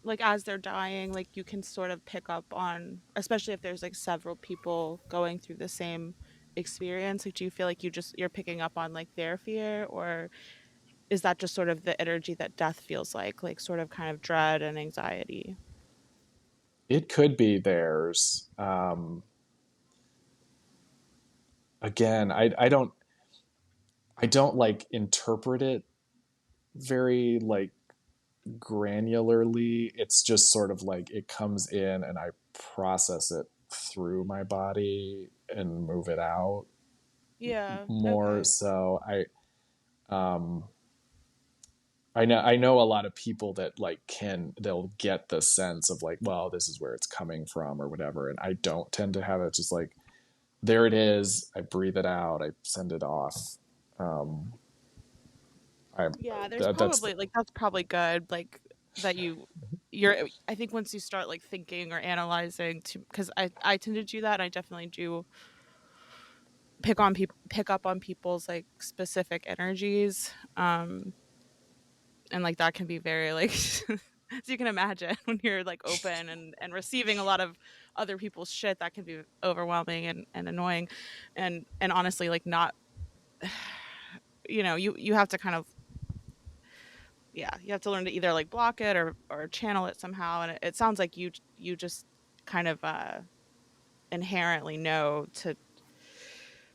[SPEAKER 2] like as they're dying, like you can sort of pick up on, especially if there's like several people going through the same experience? Like do you feel like you're picking up on like their fear, or is that just sort of the energy that death feels like sort of kind of dread and anxiety?
[SPEAKER 3] it could be theirs. Again, I don't like interpret it very like granularly. It's just sort of like it comes in and I process it through my body and move it out
[SPEAKER 2] Yeah.
[SPEAKER 3] more.
[SPEAKER 2] Okay.
[SPEAKER 3] So um I know a lot of people that like they'll get the sense of like, well, this is where it's coming from or whatever, and I don't tend to have it. Just like there it is. I breathe it out. I send it off. Um, I
[SPEAKER 2] Yeah, there's
[SPEAKER 3] that's
[SPEAKER 2] probably like that's probably good, like that you're I think once you start like thinking or analyzing to because I tend to do that and I definitely do pick up on people's like specific energies. And like that can be very like as you can imagine when you're like open and receiving a lot of other people's shit that can be overwhelming and annoying and honestly like not you have to kind of yeah, you have to learn to either like block it or channel it somehow. And it sounds like you just kind of inherently know to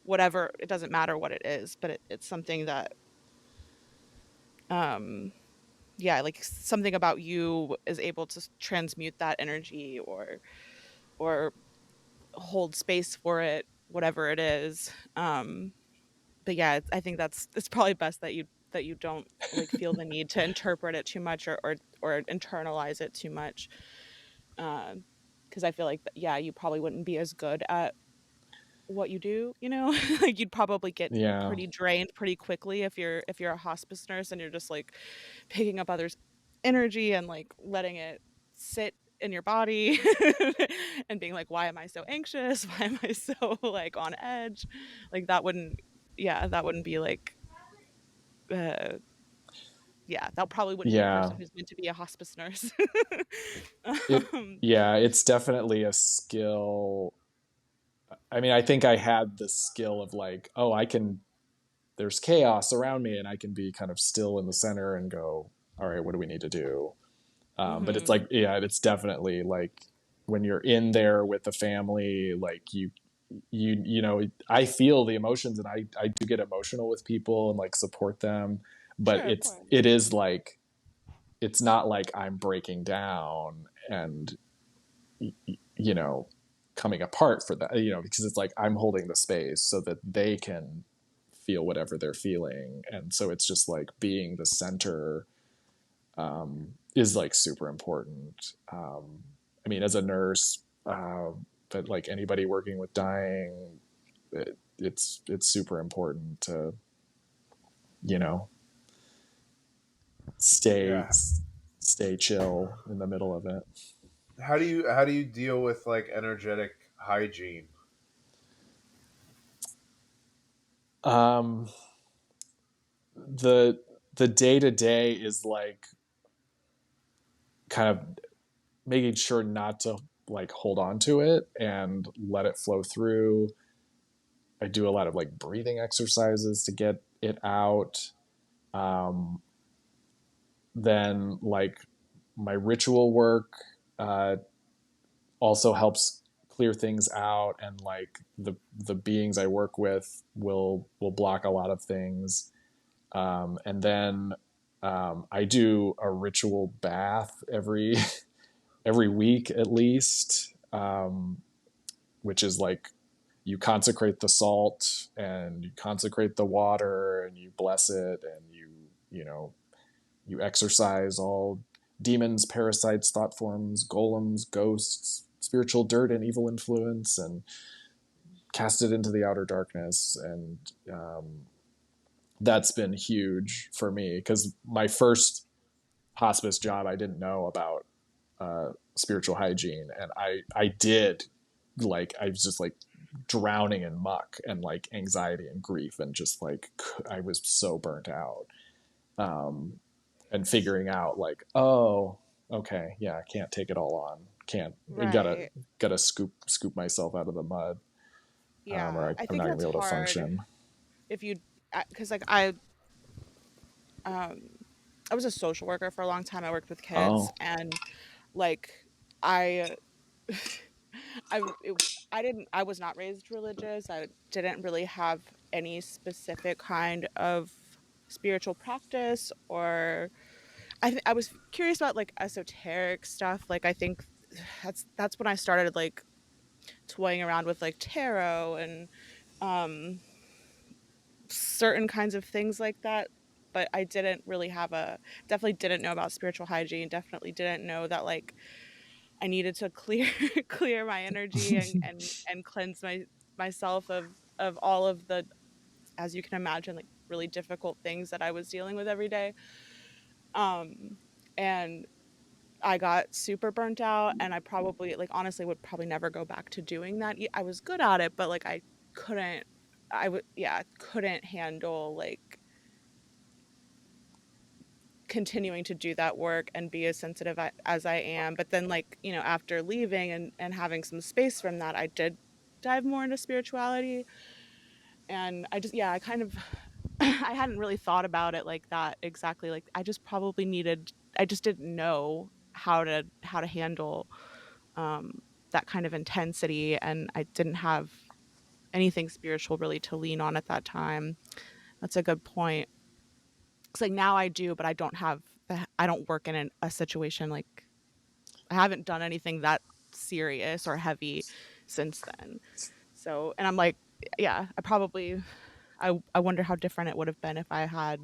[SPEAKER 2] whatever it doesn't matter what it is, but it's something that um yeah, like something about you is able to transmute that energy or hold space for it, whatever it is. But yeah, I think it's probably best that you don't like feel the need to interpret it too much or internalize it too much. Because I feel like yeah, you probably wouldn't be as good at what you do, you know? Like you'd probably get
[SPEAKER 3] yeah,
[SPEAKER 2] pretty drained pretty quickly if you're a hospice nurse and you're just like picking up others' energy and like letting it sit in your body and being like, why am I so anxious? Why am I so like on edge? Like that wouldn't yeah, that wouldn't be like uh yeah, that probably wouldn't be a
[SPEAKER 3] yeah.
[SPEAKER 2] person who's meant to be a hospice nurse.
[SPEAKER 3] It
[SPEAKER 2] um,
[SPEAKER 3] yeah. It's definitely a skill. I mean, I think I had the skill of like, oh, I can. There's chaos around me, and I can be kind of still in the center and go, all right, what do we need to do? But it's
[SPEAKER 2] mhm.
[SPEAKER 3] like, yeah, it's definitely like when you're in there with the family, like you know, I feel the emotions, and I do get emotional with people and like support them, but
[SPEAKER 2] Sure, of course.
[SPEAKER 3] it is like it's not like I'm breaking down and you know coming apart for that, you know, because it's like I'm holding the space so that they can feel whatever they're feeling, and so it's just like being the center is like super important. I mean, as a nurse, but like anybody working with dying, it's super important to you know stay
[SPEAKER 1] Yeah.
[SPEAKER 3] stay chill in the middle of it.
[SPEAKER 1] How do you deal with like energetic hygiene?
[SPEAKER 3] Um, the the day to day is like kind of making sure not to like hold on to it and let it flow through. I do a lot of like breathing exercises to get it out. Um, then like my ritual work uh, also helps clear things out, and like the beings I work with will block a lot of things. And then I do a ritual bath every week at least, which is like you consecrate the salt and you consecrate the water and you bless it and you know you exorcise all demons, parasites, thought forms, golems, ghosts, spiritual dirt, and evil influence, and cast it into the outer darkness. And that's been huge for me because my first hospice job, I didn't know about spiritual hygiene, and I did like I was just like drowning in muck and like anxiety and grief and just like I was so burnt out. Um, and figuring out like, oh, okay, yeah, I can't take it all on. Can't
[SPEAKER 2] Right.
[SPEAKER 3] gotta scoop myself out of the mud, or
[SPEAKER 2] Yeah. I
[SPEAKER 3] I'm
[SPEAKER 2] think
[SPEAKER 3] not gonna be
[SPEAKER 2] that's
[SPEAKER 3] able to
[SPEAKER 2] hard
[SPEAKER 3] function.
[SPEAKER 2] if you because like um I was a social worker for a long time. I worked with kids
[SPEAKER 3] Oh,
[SPEAKER 2] and like I I didn't I was not raised religious. I didn't really have any specific kind of spiritual practice or I was curious about like esoteric stuff. Like I think that's when I started like toying around with like tarot and um certain kinds of things like that. But I didn't really have a definitely didn't know about spiritual hygiene, definitely didn't know that like I needed to clear clear my energy and cleanse my myself of all of the, as you can imagine, like really difficult things that I was dealing with every day. Um and I got super burnt out, and I probably, like, honestly would probably never go back to doing that. I was good at it, but like couldn't I would yeah, couldn't handle like continuing to do that work and be as sensitive as I am. But then, like, after leaving and having some space from that, I did dive more into spirituality. And I just, yeah, I kind of, I hadn't really thought about it like that exactly. Like, I just probably needed, I just didn't know how to handle um, that kind of intensity. And I didn't have anything spiritual really to lean on at that time. That's a good point. It's like now I do, but I don't have, I don't work in a situation like, I haven't done anything that serious or heavy since then. So, and I'm like, yeah, I wonder how different it would have been if I had,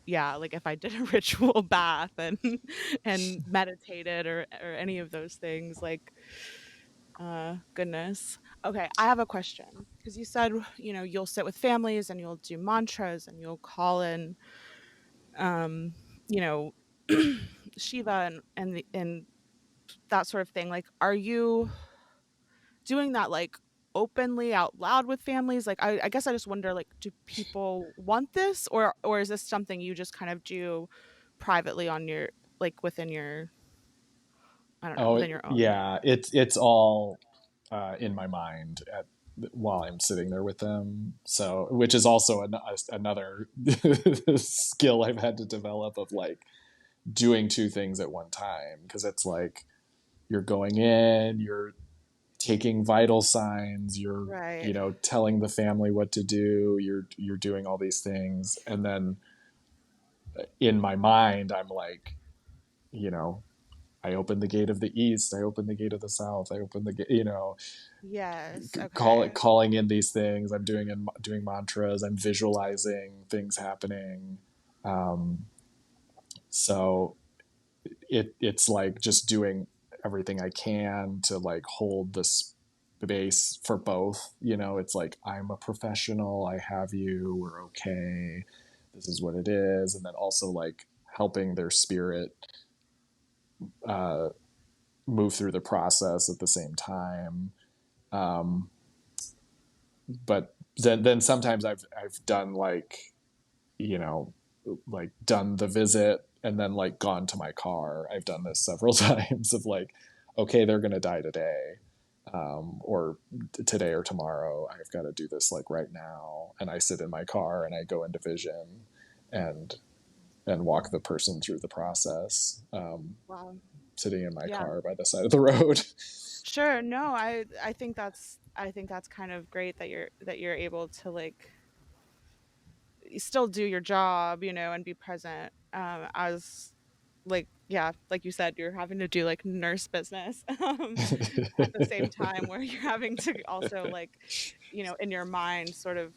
[SPEAKER 2] yeah, like if I did a ritual bath and and meditated or any of those things. Like, goodness. Okay, I have a question because you said, you'll sit with families and you'll do mantras and you'll call in, um, you know, Shiva and that sort of thing. Like, are you doing that like openly out loud with families? Like, I guess I just wonder, like, do people want this, or is this something you just kind of do privately on your, like, within your, I don't know,
[SPEAKER 3] Oh,
[SPEAKER 2] within your own.
[SPEAKER 3] yeah, it's all in my mind while I'm sitting there with them. So, which is also another skill I've had to develop of like doing two things at one time, because it's like you're going in, you're taking vital signs, you're
[SPEAKER 2] Right.
[SPEAKER 3] telling the family what to do, you're doing all these things, and then in my mind I'm like, you know, I open the gate of the east, I open the gate of the south, I open the gate,
[SPEAKER 2] Yes. Okay.
[SPEAKER 3] calling in these things. I'm doing mantras. I'm visualizing things happening. Um, so it's like just doing everything I can to like hold this space for both. It's like, I'm a professional. I have you. We're okay. This is what it is, and then also like helping their spirit uh, move through the process at the same time. Um, but then sometimes I've done like, you know like done the visit and then like gone to my car. I've done this several times of like, okay, they're gonna die today, or today or tomorrow. I've got to do this like right now, and I sit in my car and I go into vision and walk the person through the process,
[SPEAKER 2] Wow.
[SPEAKER 3] sitting in my
[SPEAKER 2] Yeah.
[SPEAKER 3] car by the side of the road.
[SPEAKER 2] Sure. No, I think that's kind of great that you're able to, like, you still do your job, and be present, as, like, yeah, like you said, you're having to do like nurse business at the same time where you're having to also, like, in your mind sort of,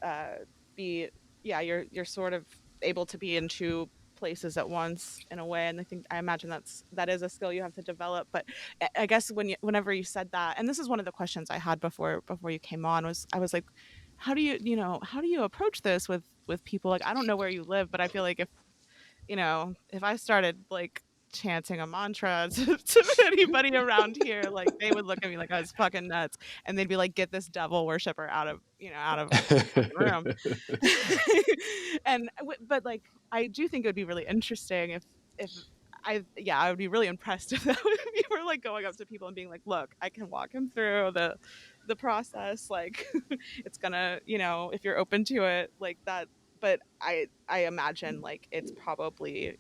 [SPEAKER 2] uh be, yeah, you're sort of able to be in two places at once in a way. And I imagine that is a skill you have to develop. But I guess whenever you said that, and this is one of the questions I had before you came on, was I was like, how do you approach this with people? Like, I don't know where you live, but I feel like if I started like chanting a mantra to anybody around here, like, they would look at me like I was fucking nuts, and they'd be like, "Get this devil worshiper out of the fucking room." But like, I do think it would be really interesting if I would be really impressed if you were like going up to people and being like, "Look, I can walk him through the process. Like, it's gonna, if you're open to it, like that." But I imagine, like, it's probably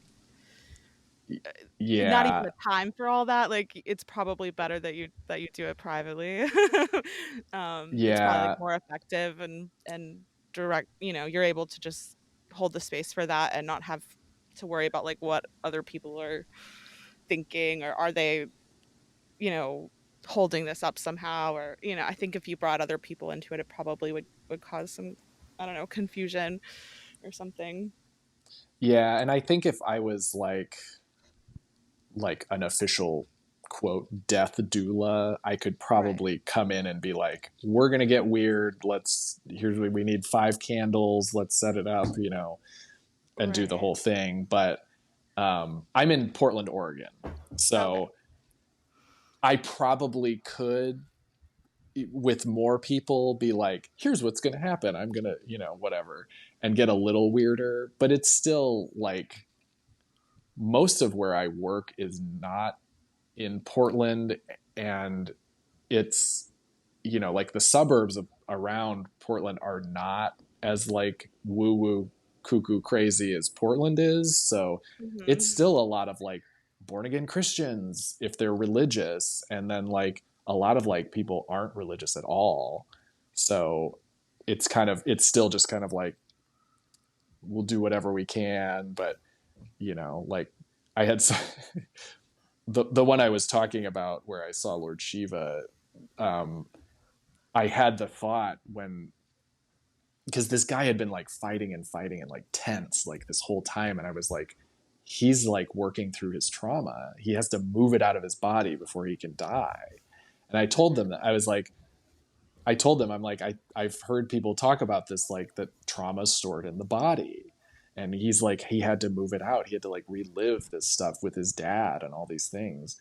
[SPEAKER 2] not even
[SPEAKER 3] Yeah,
[SPEAKER 2] the time for all that. Like, it's probably better that you do it privately. It's probably like
[SPEAKER 3] yeah,
[SPEAKER 2] more effective and direct. You're able to just hold the space for that and not have to worry about like what other people are thinking, or are they, you know, holding this up somehow, or, I think if you brought other people into it, it probably would cause some, I don't know, confusion or something.
[SPEAKER 3] yeah. And I think if I was like an official quote death doula, I could
[SPEAKER 2] Right.
[SPEAKER 3] probably come in and be like, we're gonna get weird. We need 5 candles. Let's set it up, and do the
[SPEAKER 2] Right.
[SPEAKER 3] whole thing. But I'm in Portland, Oregon,
[SPEAKER 2] Okay.
[SPEAKER 3] so I probably could with more people be like, here's what's going to happen. I'm going to, whatever, and get a little weirder. But it's still like most of where I work is not in Portland. And it's, like the suburbs around Portland are not as like woo woo cuckoo crazy as Portland is. So it's
[SPEAKER 2] Mhm.
[SPEAKER 3] still a lot of like born again Christians if they're religious, and then like a lot of like people aren't religious at all. So it's still just kind of like we'll do whatever we can, but like I had the one I was talking about where I saw Lord Shiva. um, I had the thought when, because this guy had been like fighting and fighting and like tense like this whole time, and I was like, he's like working through his trauma. He has to move it out of his body before he can die. And I told them
[SPEAKER 2] Mhm.
[SPEAKER 3] that I told them, I'm like, I've heard people talk about this, like that trauma's stored in the body. And he's like, he had to move it out. He had to like relive this stuff with his dad and all these things.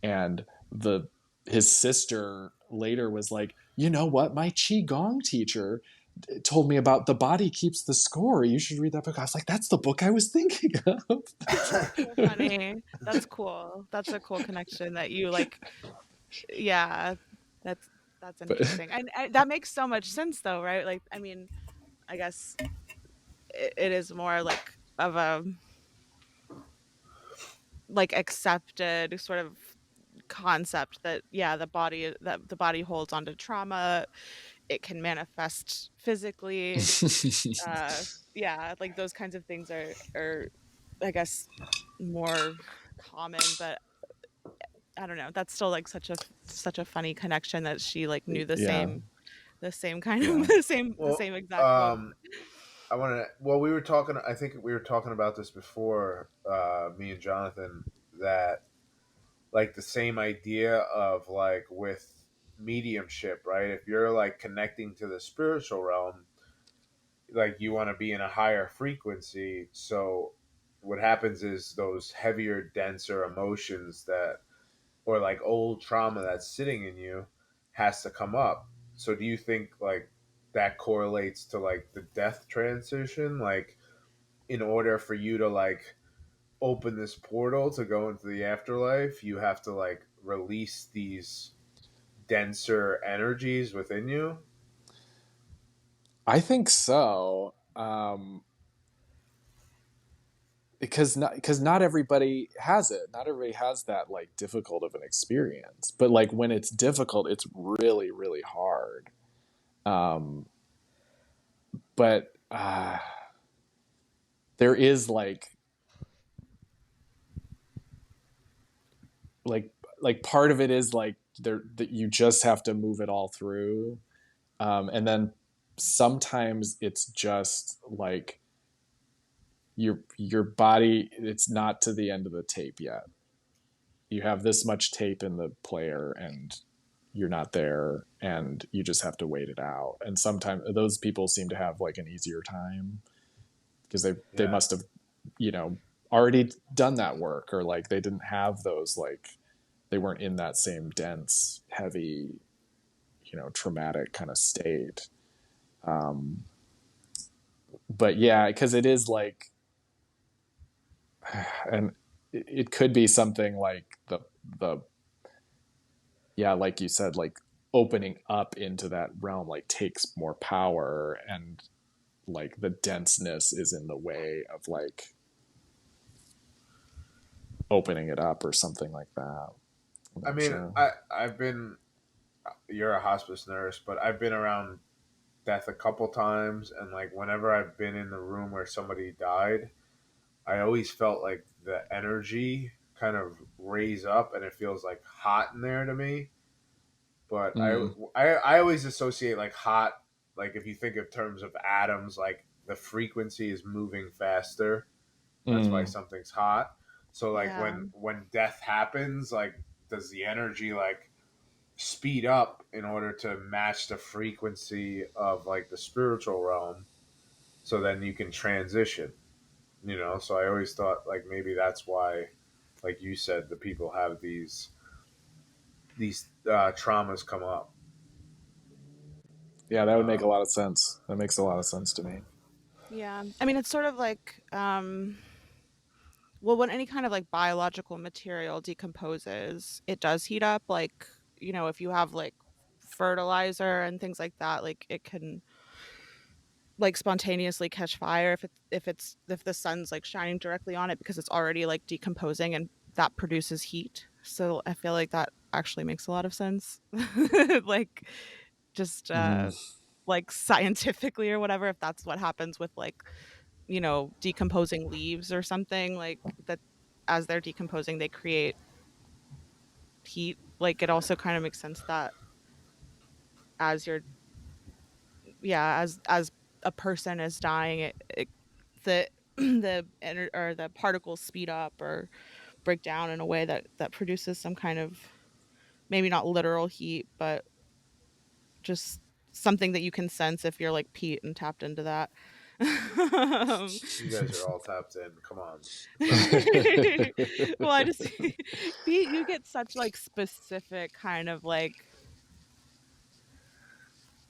[SPEAKER 3] And the his sister later was like, you know what, my qigong teacher told me about the body keeps the score, you should read that book. I was like, that's the book I was thinking of.
[SPEAKER 2] That's so funny. That's cool. That's a cool connection that you like. Yeah, that's that's
[SPEAKER 3] But
[SPEAKER 2] interesting, and that makes so much sense, though, right? Like, I mean, I guess it is more like of a like accepted sort of concept that yeah, the body holds onto trauma. It can manifest physically. Uh, yeah, like those kinds of things are I guess more common, but I don't know. That's still like such a funny connection that she like knew
[SPEAKER 3] yeah,
[SPEAKER 2] the same kind of
[SPEAKER 3] yeah.
[SPEAKER 2] the
[SPEAKER 1] Well,
[SPEAKER 2] same exact book.
[SPEAKER 1] I want to. Well, we were talking. I think we were talking about this before, me and Jonathan. That like the same idea of like with mediumship, right? If you're like connecting to the spiritual realm, like you want to be in a higher frequency. So what happens is those heavier, denser emotions that, or like old trauma that's sitting in you, has to come up. So do you think like that correlates to like the death transition? Like in order for you to like open this portal to go into the afterlife, you have to like release these denser energies within you.
[SPEAKER 3] I think so. Because not everybody has it. Not everybody has that like difficult of an experience. But like when it's difficult, it's really really hard. Um, but there is like like part of it is like there that you just have to move it all through, and then sometimes it's just like your body, it's not to the end of the tape yet. You have this much tape in the player and you're not there, and you just have to wait it out. And sometimes those people seem to have like an easier time because they
[SPEAKER 1] Yeah.
[SPEAKER 3] must have, you know, already done that work, or like they didn't have those, like they weren't in that same dense heavy, traumatic kind of state. But yeah, because it is like, and it could be something like the yeah, like you said, like opening up into that realm like takes more power, and like the denseness is in the way of like opening it up or something like that. I'm
[SPEAKER 1] I
[SPEAKER 3] not
[SPEAKER 1] mean,
[SPEAKER 3] sure.
[SPEAKER 1] I've been, you're a hospice nurse, but I've been around death a couple times, and like whenever I've been in the room where somebody died, I always felt like the energy kind of raise up, and it feels like hot in there to me. But
[SPEAKER 3] Mm,
[SPEAKER 1] I always associate like hot, like if you think of terms of atoms, like the frequency is moving faster. That's why
[SPEAKER 3] mm,
[SPEAKER 1] something's hot. So like
[SPEAKER 2] Yeah.
[SPEAKER 1] when death happens, like does the energy like speed up in order to match the frequency of like the spiritual realm, so then you can transition, you know? So I always thought like maybe that's why, like you said, the people have these traumas come up.
[SPEAKER 3] Yeah, that would make a
[SPEAKER 1] um,
[SPEAKER 3] lot of sense. That makes a lot of sense to me.
[SPEAKER 2] Yeah. I mean, it's sort of like, well, when any kind of like biological material decomposes, it does heat up. Like, if you have like fertilizer and things like that, like it can like spontaneously catch fire if the sun's like shining directly on it because it's already like decomposing and that produces heat. So I feel like that actually makes a lot of sense. Like just
[SPEAKER 3] Mm.
[SPEAKER 2] like scientifically or whatever, if that's what happens with like, decomposing leaves or something like that, as they're decomposing, they create heat. Like it also kind of makes sense that as you're, yeah, as a person is dying, the or the particles speed up or break down in a way that produces some kind of, maybe not literal heat, but just something that you can sense if you're like Pete and tapped into that. um,
[SPEAKER 1] you guys are all tapped in. Come on, it's not me.
[SPEAKER 2] well, I just Pete, you get such like specific kind of like,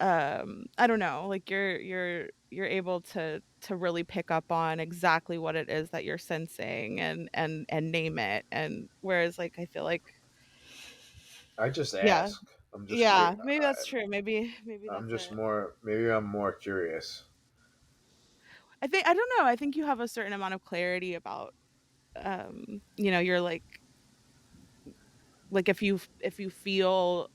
[SPEAKER 2] I don't know, like you're able to really pick up on exactly what it is that you're sensing and name it, and whereas like I feel like,
[SPEAKER 1] I just
[SPEAKER 2] yeah,
[SPEAKER 1] ask. I'm just
[SPEAKER 2] yeah, maybe that's true, maybe
[SPEAKER 1] I'm
[SPEAKER 2] that's
[SPEAKER 1] just
[SPEAKER 2] it.
[SPEAKER 1] more. Maybe I'm more curious.
[SPEAKER 2] I don't know, I think you have a certain amount of clarity about, you're like if you feel,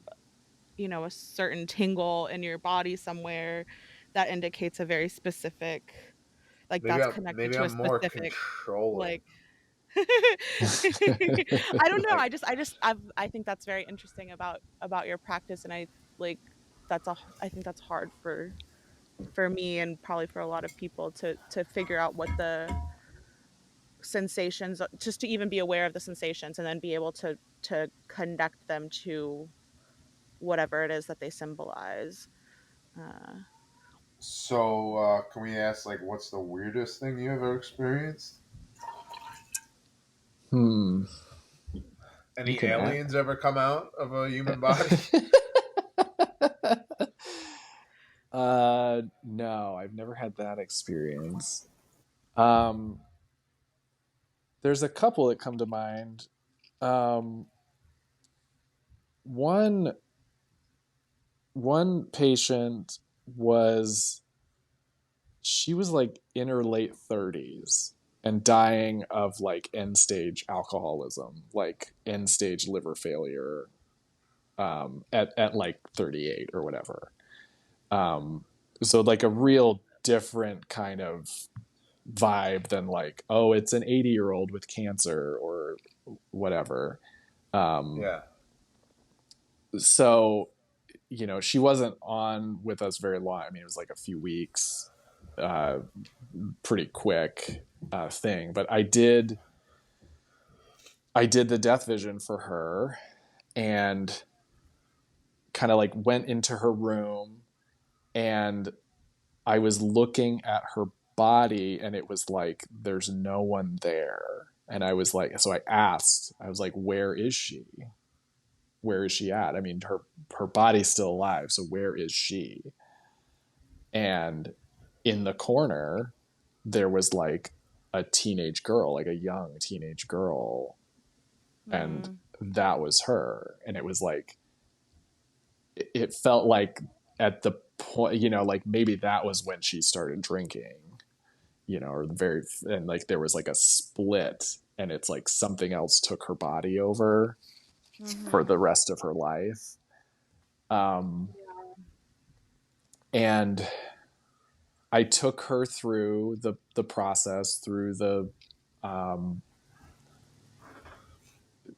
[SPEAKER 2] a certain tingle in your body somewhere, that indicates a very specific, like that's connected
[SPEAKER 1] Maybe
[SPEAKER 2] to a
[SPEAKER 1] I'm more
[SPEAKER 2] specific,
[SPEAKER 1] controlling.
[SPEAKER 2] like I don't know.
[SPEAKER 1] Like
[SPEAKER 2] I think that's very interesting about your practice, and I like I think that's hard for me and probably for a lot of people to figure out what the sensations, just to even be aware of the sensations and then be able to connect them to whatever it is that they symbolize. Uh,
[SPEAKER 1] so, can we ask like what's the weirdest thing you ever experienced?
[SPEAKER 3] Hmm. You
[SPEAKER 1] Any
[SPEAKER 3] can add.
[SPEAKER 1] aliens ever come out of a human body?
[SPEAKER 3] No, I've never had that experience. Um, there's a couple that come to mind. Um, one one patient was she was like in her late 30s and dying of like end stage alcoholism, like end stage liver failure, at like 38 or whatever. Um, so like a real different kind of vibe than like, oh, it's an 80-year-old with cancer or whatever. Um,
[SPEAKER 1] Yeah.
[SPEAKER 3] so, she wasn't on with us very long. I mean, it was like a few weeks, uh, pretty quick thing. But I did the death vision for her and kind of like went into her room, and I was looking at her body and it was like there's no one there. And I was like, so I asked, I was like, where is she? Where is she at? I mean, her body's still alive, so where is she? And in the corner there was like a teenage girl, like a young teenage girl, and
[SPEAKER 2] mm,
[SPEAKER 3] that was her. And it was like it felt like at the point, like maybe that was when she started drinking, or the very, and like there was like a split, and it's like something else took her body over for
[SPEAKER 2] mhm.
[SPEAKER 3] the rest of her life. Um, and I took her through the process, through um,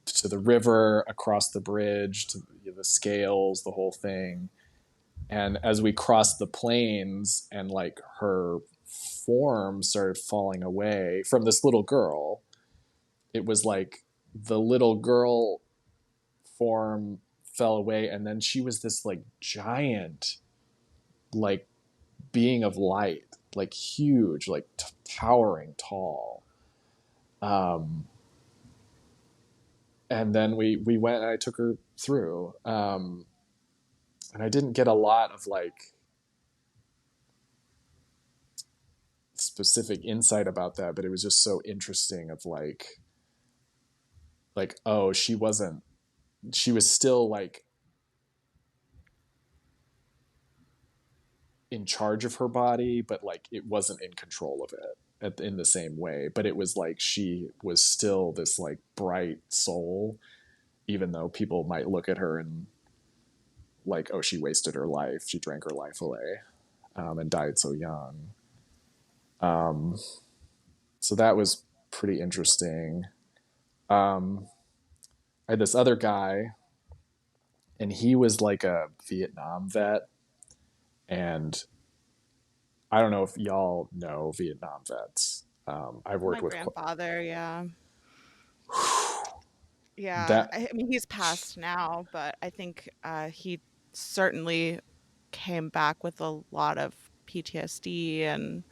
[SPEAKER 3] to the river, across the bridge, to the scales, the whole thing. And as we crossed the plains, and like her form started falling away from this little girl, it was like the little girl form fell away, and then she was this like giant, like being of light, like huge, like towering tall. Um, and then we went and I took her through, and I didn't get a lot of like specific insight about that, but it was just so interesting of like oh, she was still like in charge of her body, but like it wasn't in control of it in the same way. But it was like she was still this like bright soul, even though people might look at her and like, oh, she wasted her life, she drank her life away, and died so young. Um, so that was pretty interesting. Um, I had this other guy, and he was like a Vietnam vet, and I don't know if y'all know Vietnam vets. I've worked
[SPEAKER 2] My
[SPEAKER 3] with
[SPEAKER 2] grandfather, yeah. Yeah,
[SPEAKER 3] that
[SPEAKER 2] I mean, he's passed now, but I think, he certainly came back with a lot of PTSD and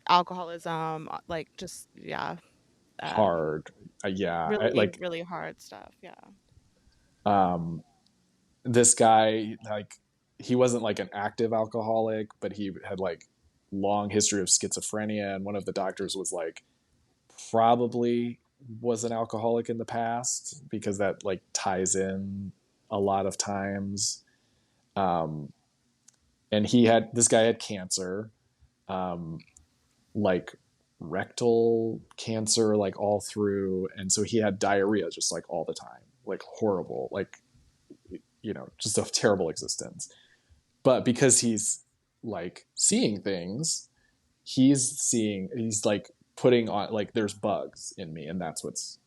[SPEAKER 2] alcoholism, like, just yeah, uh,
[SPEAKER 3] hard. Yeah,
[SPEAKER 2] really,
[SPEAKER 3] like
[SPEAKER 2] really hard stuff, yeah.
[SPEAKER 3] um, this guy, like he wasn't like an active alcoholic, but he had like long history of schizophrenia, and one of the doctors was like probably was an alcoholic in the past because that like ties in a lot of times. Um, and this guy had cancer, um, like rectal cancer, like all through. And so he had diarrhea just like all the time, like horrible, like, just a terrible existence. But because he's like seeing things, he's like putting on like there's bugs in me, and that's what's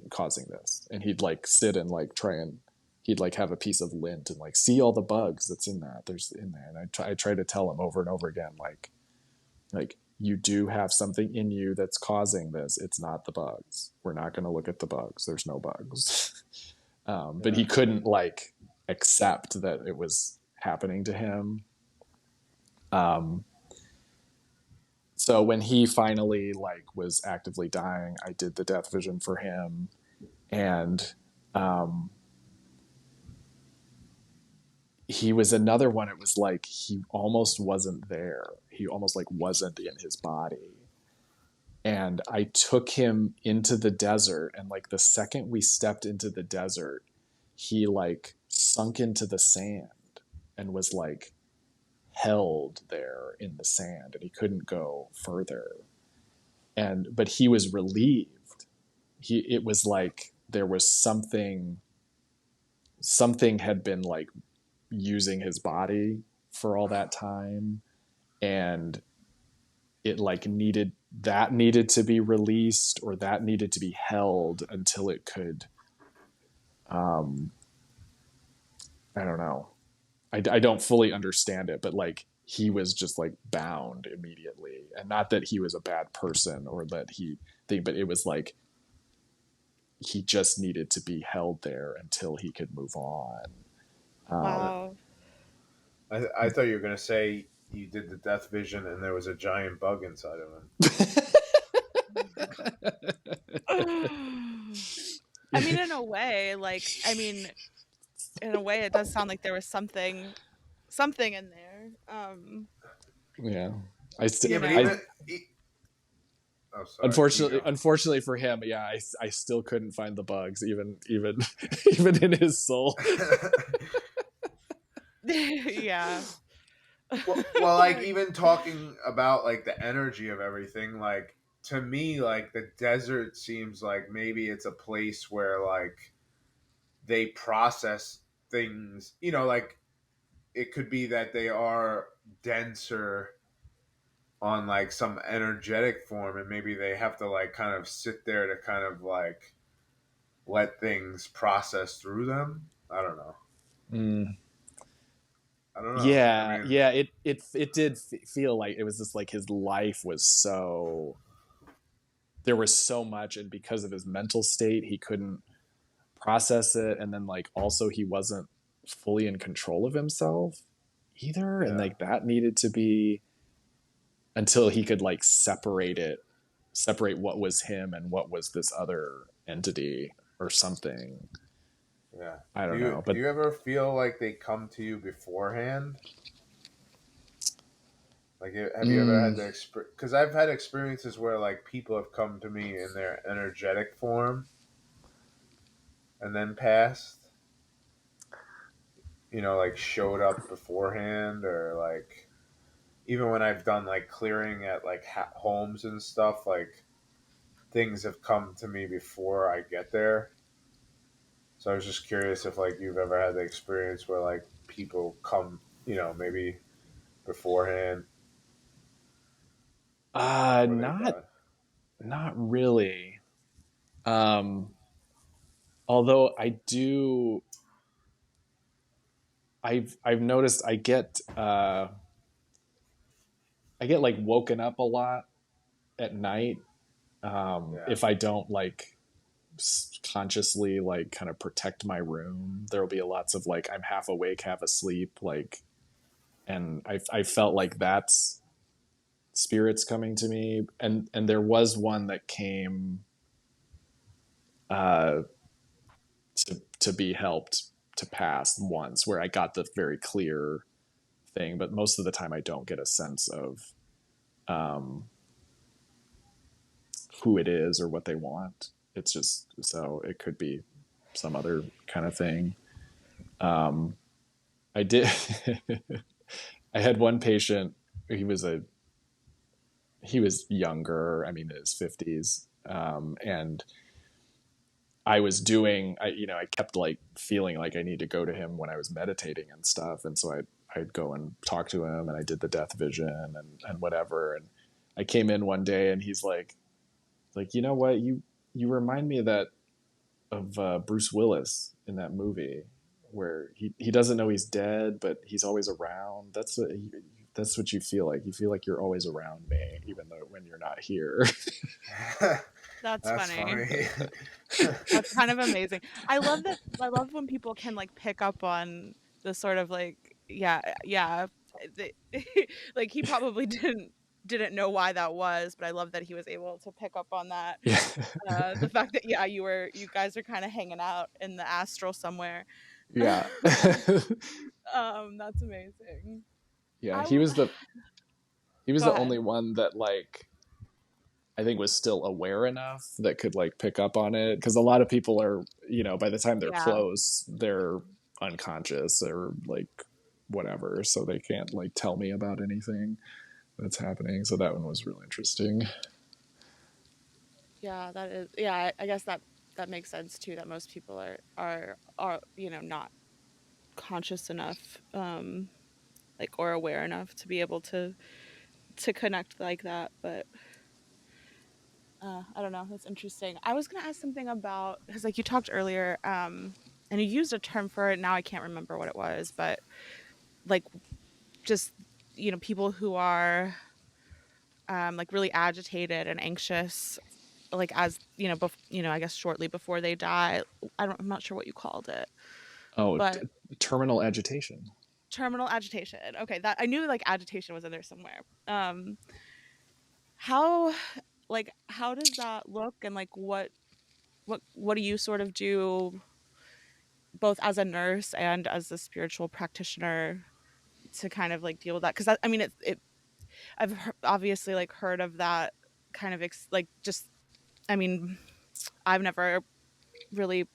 [SPEAKER 3] causing this. And he'd like sit and like try and he'd like have a piece of lint and like see all the bugs that's in that there's in there. And I try to tell him over and over again, like you do have something in you that's causing this. It's not the bugs. We're not going to look at the bugs. There's no bugs. But
[SPEAKER 1] Yeah.
[SPEAKER 3] he couldn't like accept that it was happening to him. Um, so when he finally like was actively dying, I did the death vision for him, and um, he was another one. It was like he almost wasn't there. He almost like wasn't in his body. And I took him into the desert, and like the second we stepped into the desert, he like sunk into the sand and was like held there in the sand, and he couldn't go further. But he was relieved. It was like there was something had been like using his body for all that time, and it like needed to be released, or that needed to be held until it could, um I don't know. I don't fully understand it, but like he was just like bound immediately, and not that he was a bad person or that but it was like he just needed to be held there until he could move on. Um,
[SPEAKER 2] Wow.
[SPEAKER 1] I thought you were gonna say you did the death vision and there was a giant bug inside of him.
[SPEAKER 2] I mean, in a way, like, I mean, in a way, it does sound like there was something in there,
[SPEAKER 3] yeah, I
[SPEAKER 1] Yeah,
[SPEAKER 2] you
[SPEAKER 1] but
[SPEAKER 2] know?
[SPEAKER 1] oh, sorry, you
[SPEAKER 3] unfortunately
[SPEAKER 1] go.
[SPEAKER 3] for him, yeah, I still couldn't find the bugs, even even in his soul.
[SPEAKER 2] Yeah.
[SPEAKER 1] Well, like even talking about like the energy of everything, like to me, like the desert seems like maybe it's a place where like they process things. Like it could be that they are denser on like some energetic form, and maybe they have to like kind of sit there to kind of like let things process through them. I don't know.
[SPEAKER 3] Mm.
[SPEAKER 1] I don't know. I
[SPEAKER 3] Yeah,
[SPEAKER 1] mean,
[SPEAKER 3] yeah. It did feel like it was just like his life was so there was so much, and because of his mental state, he couldn't process it, and then like also he wasn't fully in control of himself either, and
[SPEAKER 1] Yeah.
[SPEAKER 3] like that needed to be until he could like separate what was him and what was this other entity or something.
[SPEAKER 1] Yeah.
[SPEAKER 3] I
[SPEAKER 1] Do
[SPEAKER 3] don't
[SPEAKER 1] you
[SPEAKER 3] know,
[SPEAKER 1] do
[SPEAKER 3] but
[SPEAKER 1] you ever feel like they come to you beforehand? Like, have you ever had
[SPEAKER 3] mm,
[SPEAKER 1] the experience? Because I've had experiences where like people have come to me in their energetic form and then passed. Like showed up beforehand, or like even when I've done like clearing at like homes and stuff, like things have come to me before I get there. So I was just curious if like you've ever had the experience where like people come, maybe beforehand before they
[SPEAKER 3] not
[SPEAKER 1] die.
[SPEAKER 3] not really. Um, although I've noticed I get like woken up a lot at night,
[SPEAKER 1] Yeah.
[SPEAKER 3] if I don't like consciously like kind of protect my room. There'll be lots of like I'm half awake, half asleep, like, and I felt like that's spirits coming to me, and there was one that came uh, to be helped to pass once, where I got the very clear thing, but most of the time I don't get a sense of um, who it is or what they want. It's just so it could be some other kind of thing. Um, I did. I had one patient. He was a he was younger. I mean, in his 50s, and I was doing. I kept like feeling like I need to go to him when I was meditating and stuff, and so I'd go and talk to him, and I did the death vision and whatever. And I came in one day, and he's like, you know what, you remind me of Bruce Willis in that movie where he doesn't know he's dead, but he's always around. That's what you feel like. You feel like you're always around me, even though when you're not here.
[SPEAKER 2] That's
[SPEAKER 1] That's
[SPEAKER 2] funny.
[SPEAKER 1] funny.
[SPEAKER 2] That's kind of amazing. I love that. I love when people can like pick up on the sort of like, yeah, yeah, the, like he probably didn't know why that was, but I love that he was able to pick up on that.
[SPEAKER 3] Yeah,
[SPEAKER 2] The fact that yeah, you guys are kind of hanging out in the astral somewhere.
[SPEAKER 3] yeah,
[SPEAKER 2] That's amazing.
[SPEAKER 3] yeah.
[SPEAKER 2] I w-
[SPEAKER 3] He was
[SPEAKER 2] Go
[SPEAKER 3] the
[SPEAKER 2] ahead.
[SPEAKER 3] only one that like I think was still aware enough that could like pick up on it, because a lot of people are, by the time they're
[SPEAKER 2] Yeah.
[SPEAKER 3] close, they're unconscious or like whatever, so they can't like tell me about anything that's happening. So that one was really interesting.
[SPEAKER 2] Yeah, that is. Yeah, I guess that makes sense too. That most people are not conscious enough, like or aware enough to be able to connect like that. But I don't know. That's interesting. I was gonna ask something about because like you talked earlier, and you used a term for it. Now I can't remember what it was, but like just people who are like really agitated and anxious like as I guess shortly before they die. I'm not sure what you called it,
[SPEAKER 3] Oh,
[SPEAKER 2] but
[SPEAKER 3] terminal agitation.
[SPEAKER 2] terminal agitation. Okay, that I knew like agitation was in there somewhere. How how does that look, and like what do you sort of do both as a nurse and as a spiritual practitioner to kind of like deal with that? Because I mean obviously like heard of that kind of like just I mean I've never really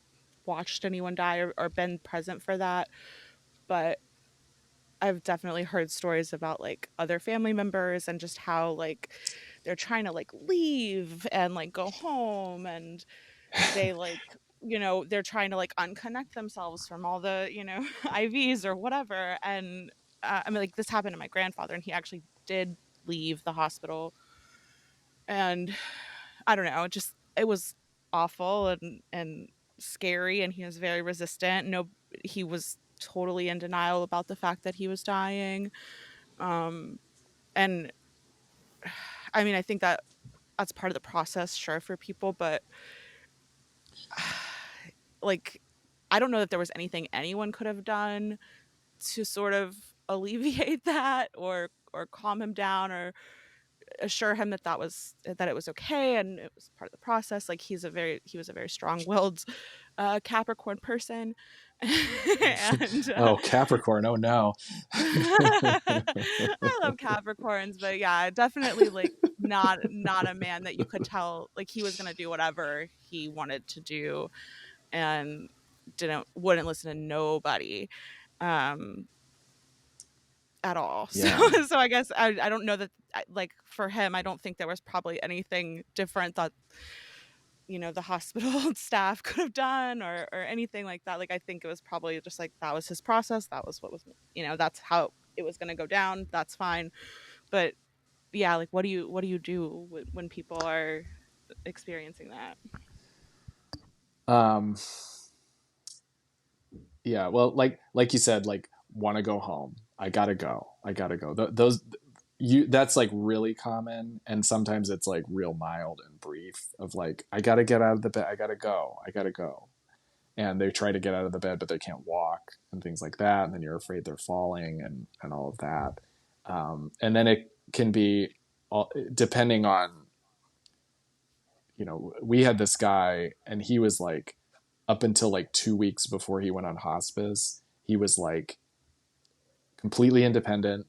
[SPEAKER 2] watched anyone die or been present for that, but I've definitely heard stories about like other family members and just how like they're trying to like leave and like go home, and they like they're trying to like unconnect themselves from all the IVs or whatever. And I mean like this happened to my grandfather, and he actually did leave the hospital, and I don't know, it was awful and scary, and he was very resistant. No, he was totally in denial about the fact that he was dying. Um, and I mean, I think that's part of the process, sure, for people, but like, I don't know that there was anything anyone could have done to sort of alleviate that or calm him down or assure him that that it was okay and it was part of the process. Like he was a very strong-willed Capricorn person. And
[SPEAKER 3] Oh, Capricorn. Oh no.
[SPEAKER 2] I love Capricorns, but yeah, definitely like not a man that you could tell like he was going to do whatever he wanted to do and wouldn't listen to nobody. Um at all. So
[SPEAKER 3] Yeah.
[SPEAKER 2] so I guess I don't know that like for him I don't think there was probably anything different that the hospital staff could have done or anything like that. Like I think it was probably just like that was his process. That was what was that's how it was going to go down. That's fine. But yeah, like what do you do when people are experiencing that?
[SPEAKER 3] Um, yeah. Well, like you said, like want to go home. I gotta go. I gotta go. Those you that's like really common, and sometimes it's like real mild and brief. Of like I gotta get out of the bed. I gotta go. I gotta go. And they try to get out of the bed, but they can't walk and things like that. And then you're afraid they're falling and all of that. And then it can be depending on we had this guy and he was like up until like 2 weeks before he went on hospice, he was like completely independent,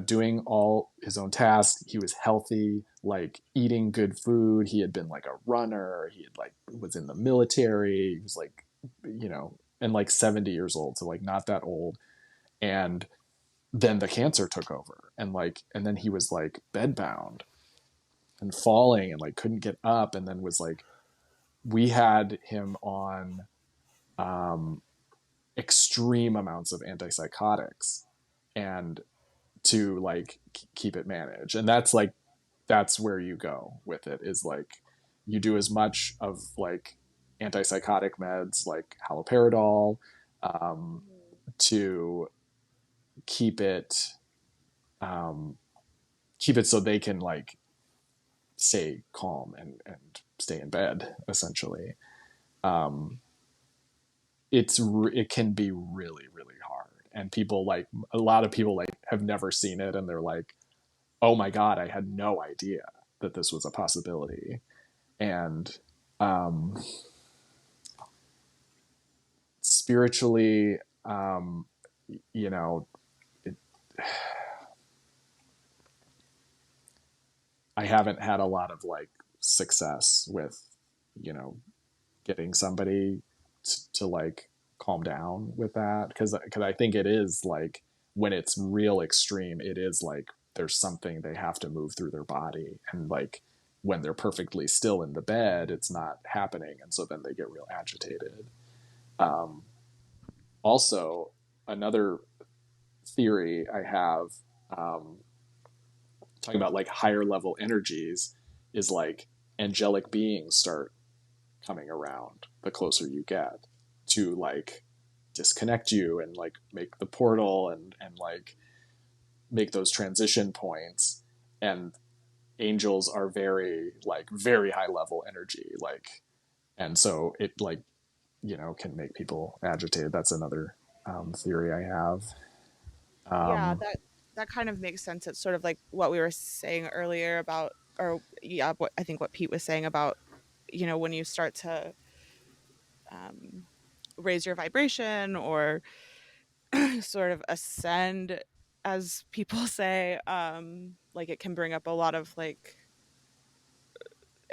[SPEAKER 3] doing all his own tasks. He was healthy, like eating good food. He had been like a runner. He had like was in the military. He was like, and like 70 years old, so like not that old. And then the cancer took over, and then he was like bedbound and falling and like couldn't get up, and then was like, we had him on extreme amounts of antipsychotics and to like keep it managed. And that's where you go with it, is like you do as much of like antipsychotic meds like haloperidol, to keep it um, keep it so they can like stay calm and stay in bed essentially. um, it can be really really hard, and people like a lot of people like have never seen it, and they're like, oh my god, I had no idea that this was a possibility. And um, spiritually, you know, it, I haven't had a lot of like success with, you know, getting somebody to like calm down with that, because I think it is like when it's real extreme, it is like there's something they have to move through their body, and like when they're perfectly still in the bed, it's not happening, and so then they get real agitated. Um, Also, another theory I have, um, talking about like higher level energies, is like angelic beings start coming around the closer you get, to like disconnect you and like make the portal and like make those transition points. And angels are very high level energy, like, and so it like can make people agitated. That's another theory I have.
[SPEAKER 2] Yeah,
[SPEAKER 3] um,
[SPEAKER 2] that kind of makes sense. It's sort of like what we were saying earlier about, or yeah, what I think what Pete was saying about, when you start to um, raise your vibration or sort of ascend, as people say, like it can bring up a lot of like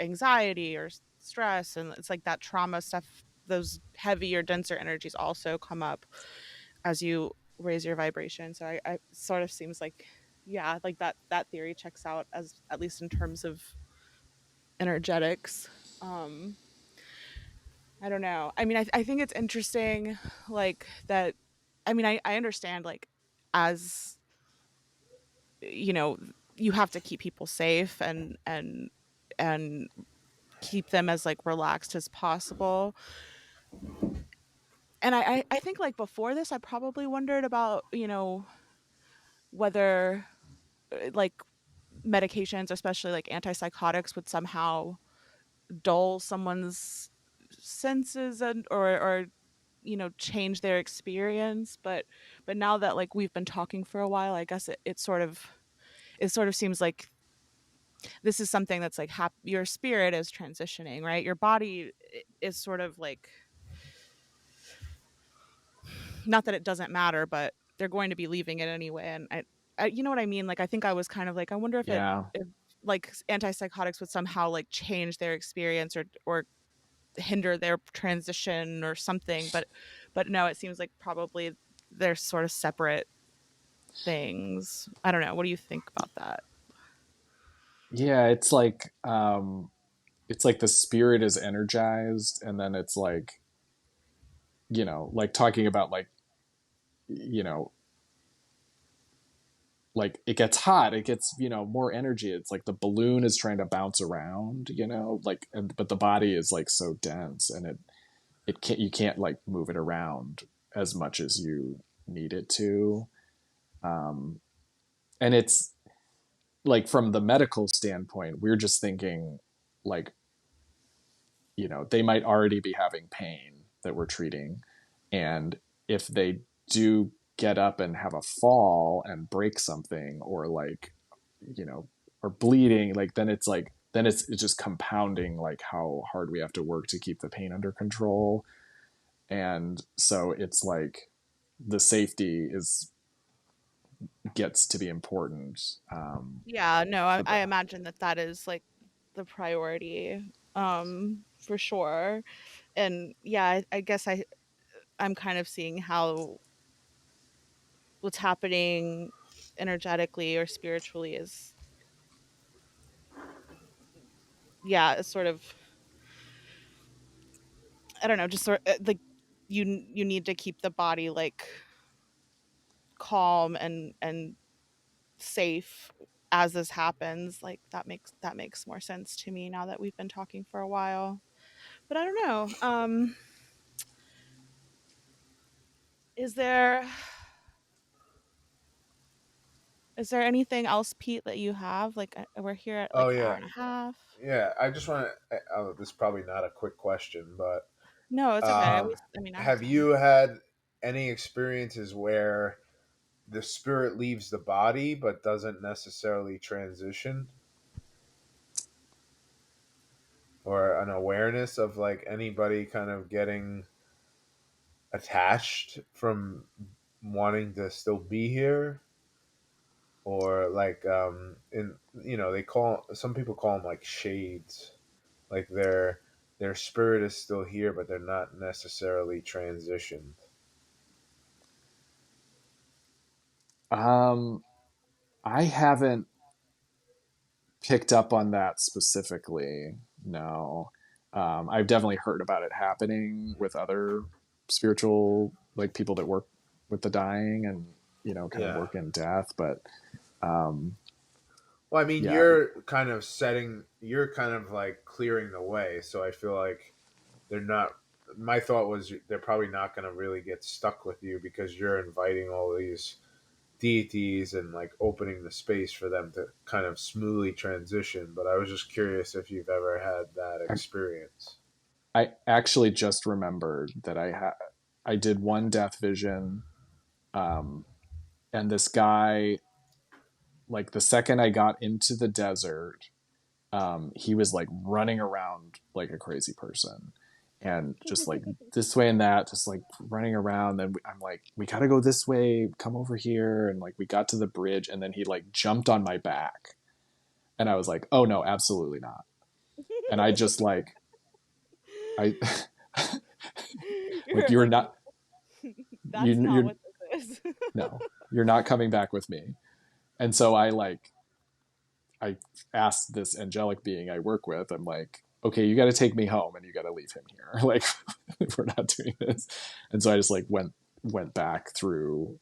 [SPEAKER 2] anxiety or stress, and it's like that trauma stuff. Those heavier, denser energies also come up as you raise your vibration. So I sort of seems like, yeah, like that theory checks out, as at least in terms of energetics. Um, I don't know. I mean, I think it's interesting, like that. I mean, I understand, like, as you know, you have to keep people safe and keep them as like relaxed as possible. And I think like before this, I probably wondered about whether like medications, especially like antipsychotics, would somehow dull someone's senses and or change their experience, but now that like we've been talking for a while, I guess it sort of seems like this is something that's like your spirit is transitioning, right? Your body is sort of like, not that it doesn't matter, but they're going to be leaving it anyway. And you know what I mean? Like, I think I was kind of like, I wonder
[SPEAKER 3] Yeah.
[SPEAKER 2] if like antipsychotics would somehow like change their experience or hinder their transition or something. But no, it seems like probably they're sort of separate things. I don't know. What do you think about that?
[SPEAKER 3] Yeah, it's like the spirit is energized, and then it's like, like talking about like, you know, like it gets hot, it gets, more energy. It's like the balloon is trying to bounce around, like, but the body is like so dense, and it can't, you can't like move it around as much as you need it to. Um, and it's like, from the medical standpoint, we're just thinking like, they might already be having pain that we're treating. And if they do get up and have a fall and break something, or like, you know, or bleeding, like, then it's like, then it's just compounding like how hard we have to work to keep the pain under control. And so it's like the safety is gets to be important,
[SPEAKER 2] Yeah, no, I,
[SPEAKER 3] for
[SPEAKER 2] I
[SPEAKER 3] the.
[SPEAKER 2] imagine that is like the priority, for sure. And yeah, I guess I'm kind of seeing how what's happening energetically or spiritually is, yeah, it's sort of, I don't know, just sort like you need to keep the body like calm and safe as this happens. Like that makes more sense to me now that we've been talking for a while. But I don't know. Is there is there anything else, Pete, that you have? Like, we're here at
[SPEAKER 1] Oh
[SPEAKER 2] like an hour
[SPEAKER 1] yeah,
[SPEAKER 2] and a half.
[SPEAKER 1] yeah. I just want to. Oh, this is probably not a quick question, but
[SPEAKER 2] No, it's okay.
[SPEAKER 1] um,
[SPEAKER 2] I mean, I have
[SPEAKER 1] have
[SPEAKER 2] time.
[SPEAKER 1] you had any experiences where the spirit leaves the body but doesn't necessarily transition, or an awareness of like anybody kind of getting attached from wanting to still be here, or like in they call, some people call them like shades, like their spirit is still here but they're not necessarily transitioned.
[SPEAKER 3] um I haven't picked up on that specifically. No. I've definitely heard about it happening with other spiritual, like, people that work with the dying, and, kind of
[SPEAKER 1] Yeah.
[SPEAKER 3] work in death. But um,
[SPEAKER 1] Well, I mean,
[SPEAKER 3] yeah,
[SPEAKER 1] you're kind of like clearing the way, so I feel like they're not. My thought was they're probably not going to really get stuck with you because you're inviting all these deities and like opening the space for them to kind of smoothly transition. But I was just curious if you've ever had that experience.
[SPEAKER 3] I actually just remembered that I did one death vision, um, and this guy, like, the second I got into the desert, he was like running around like a crazy person, and just like this way and that, just like running around. Then I'm like, we gotta go this way, come over here. And like we got to the bridge, and then he like jumped on my back. And I was like, oh no, absolutely not. And I just like, I, like,
[SPEAKER 2] You're
[SPEAKER 3] you're
[SPEAKER 2] like,
[SPEAKER 3] not,
[SPEAKER 2] that's not
[SPEAKER 3] you're,
[SPEAKER 2] what this is.
[SPEAKER 3] no, you're not coming back with me. And so I asked this angelic being I work with, I'm like, okay, you got to take me home and you got to leave him here. Like, we're not doing this. And so I just like went back through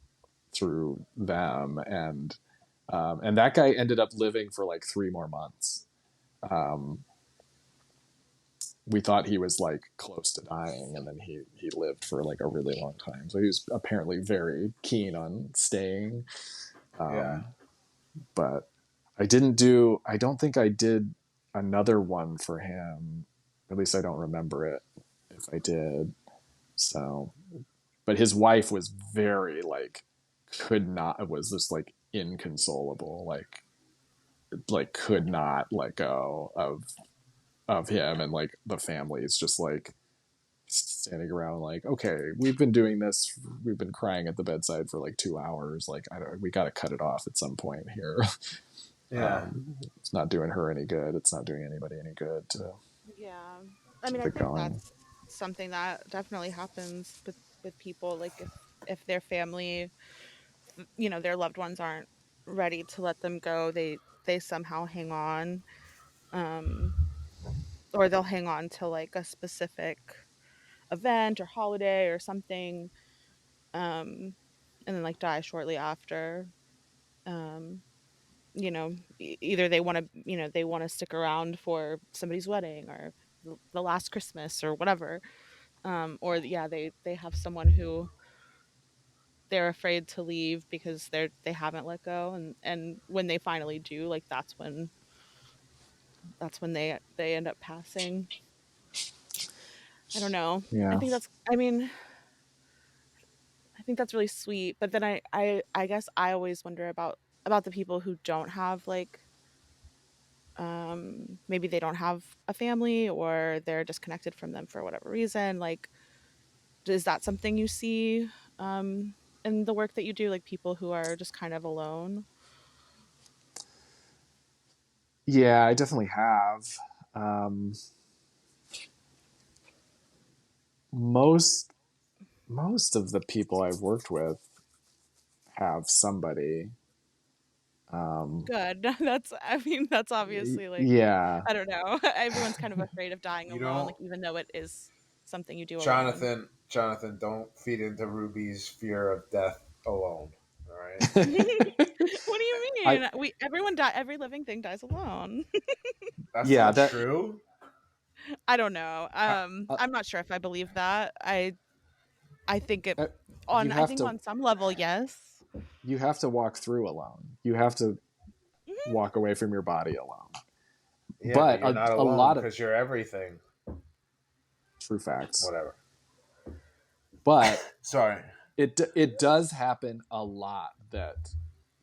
[SPEAKER 3] them, and that guy ended up living for like 3 more months. Um, we thought he was like close to dying, and then he lived for like a really long time. So he was apparently very keen on staying.
[SPEAKER 1] Yeah.
[SPEAKER 3] Um, but I don't think I did another one for him. At least I don't remember it. if I did. So, but his wife was very like, could not, was just like inconsolable, like could not let go of him, and like the family is just like standing around like, okay, we've been doing this, we've been crying at the bedside for like 2 hours, like we got to cut it off at some point here.
[SPEAKER 1] Yeah.
[SPEAKER 3] It's not doing her any good, it's not doing anybody any good to
[SPEAKER 2] Yeah. I mean,
[SPEAKER 3] keep
[SPEAKER 2] I
[SPEAKER 3] it
[SPEAKER 2] think
[SPEAKER 3] going.
[SPEAKER 2] that's something that definitely happens with people, like if their family, their loved ones aren't ready to let them go, they somehow hang on, um or they'll hang on to like a specific event or holiday or something, um and then like die shortly after. um Either they want to, they want to stick around for somebody's wedding or the last Christmas or whatever, or yeah, they have someone who they're afraid to leave because they haven't let go, and when they finally do, like that's when they end up passing. I don't know.
[SPEAKER 3] Yeah.
[SPEAKER 2] I think that's really sweet, but then I guess I always wonder about the people who don't have like, maybe they don't have a family or they're disconnected from them for whatever reason. Like, is that something you see, um in the work that you do, like people who are just kind of alone?
[SPEAKER 3] Yeah, I definitely have. um most most of the people I've worked with have somebody. um
[SPEAKER 2] Good. That's obviously like,
[SPEAKER 3] yeah.
[SPEAKER 2] I don't know. Everyone's kind of afraid of dying
[SPEAKER 1] You
[SPEAKER 2] alone,
[SPEAKER 1] don't,
[SPEAKER 2] like even though it is something you do alone.
[SPEAKER 1] Jonathan, don't feed into Ruby's fear of death alone. All right.
[SPEAKER 2] What do you
[SPEAKER 3] I
[SPEAKER 2] mean? Everyone die every living thing dies alone.
[SPEAKER 1] That's
[SPEAKER 3] Yeah,
[SPEAKER 1] not
[SPEAKER 3] that
[SPEAKER 1] true.
[SPEAKER 2] I don't know.
[SPEAKER 3] uh, uh,
[SPEAKER 2] I'm not sure if I believe that. I think it
[SPEAKER 3] uh, you
[SPEAKER 2] on I
[SPEAKER 3] have
[SPEAKER 2] think
[SPEAKER 3] to
[SPEAKER 2] on some level, yes.
[SPEAKER 3] walk through alone, you have to
[SPEAKER 2] Mhm.
[SPEAKER 3] walk away from your body alone.
[SPEAKER 1] Yeah, but
[SPEAKER 3] But
[SPEAKER 1] you're not
[SPEAKER 3] a
[SPEAKER 1] alone
[SPEAKER 3] lot of
[SPEAKER 1] because you're everything.
[SPEAKER 3] true facts.
[SPEAKER 1] Whatever.
[SPEAKER 3] But
[SPEAKER 1] Sorry.
[SPEAKER 3] it does happen a lot that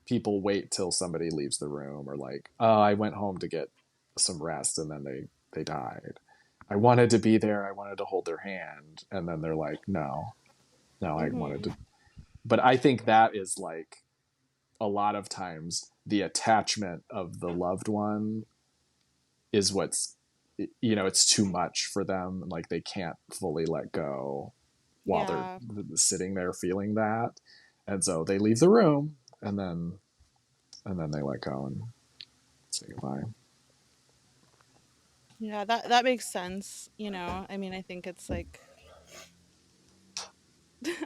[SPEAKER 3] people wait till somebody leaves the room, or like, oh, I went home to get some rest and then they died. I wanted to be there, I wanted to hold their hand, and then they're like, no, no, I wanted
[SPEAKER 2] Mhm.
[SPEAKER 3] to. But I think that is like, a lot of times the attachment of the loved one is what's, it's too much for them, like they can't fully let go while they're
[SPEAKER 2] Yeah.
[SPEAKER 3] sitting there feeling that, and so they leave the room, and then they let go and say goodbye.
[SPEAKER 2] Yeah, that makes sense, I mean, I think it's like,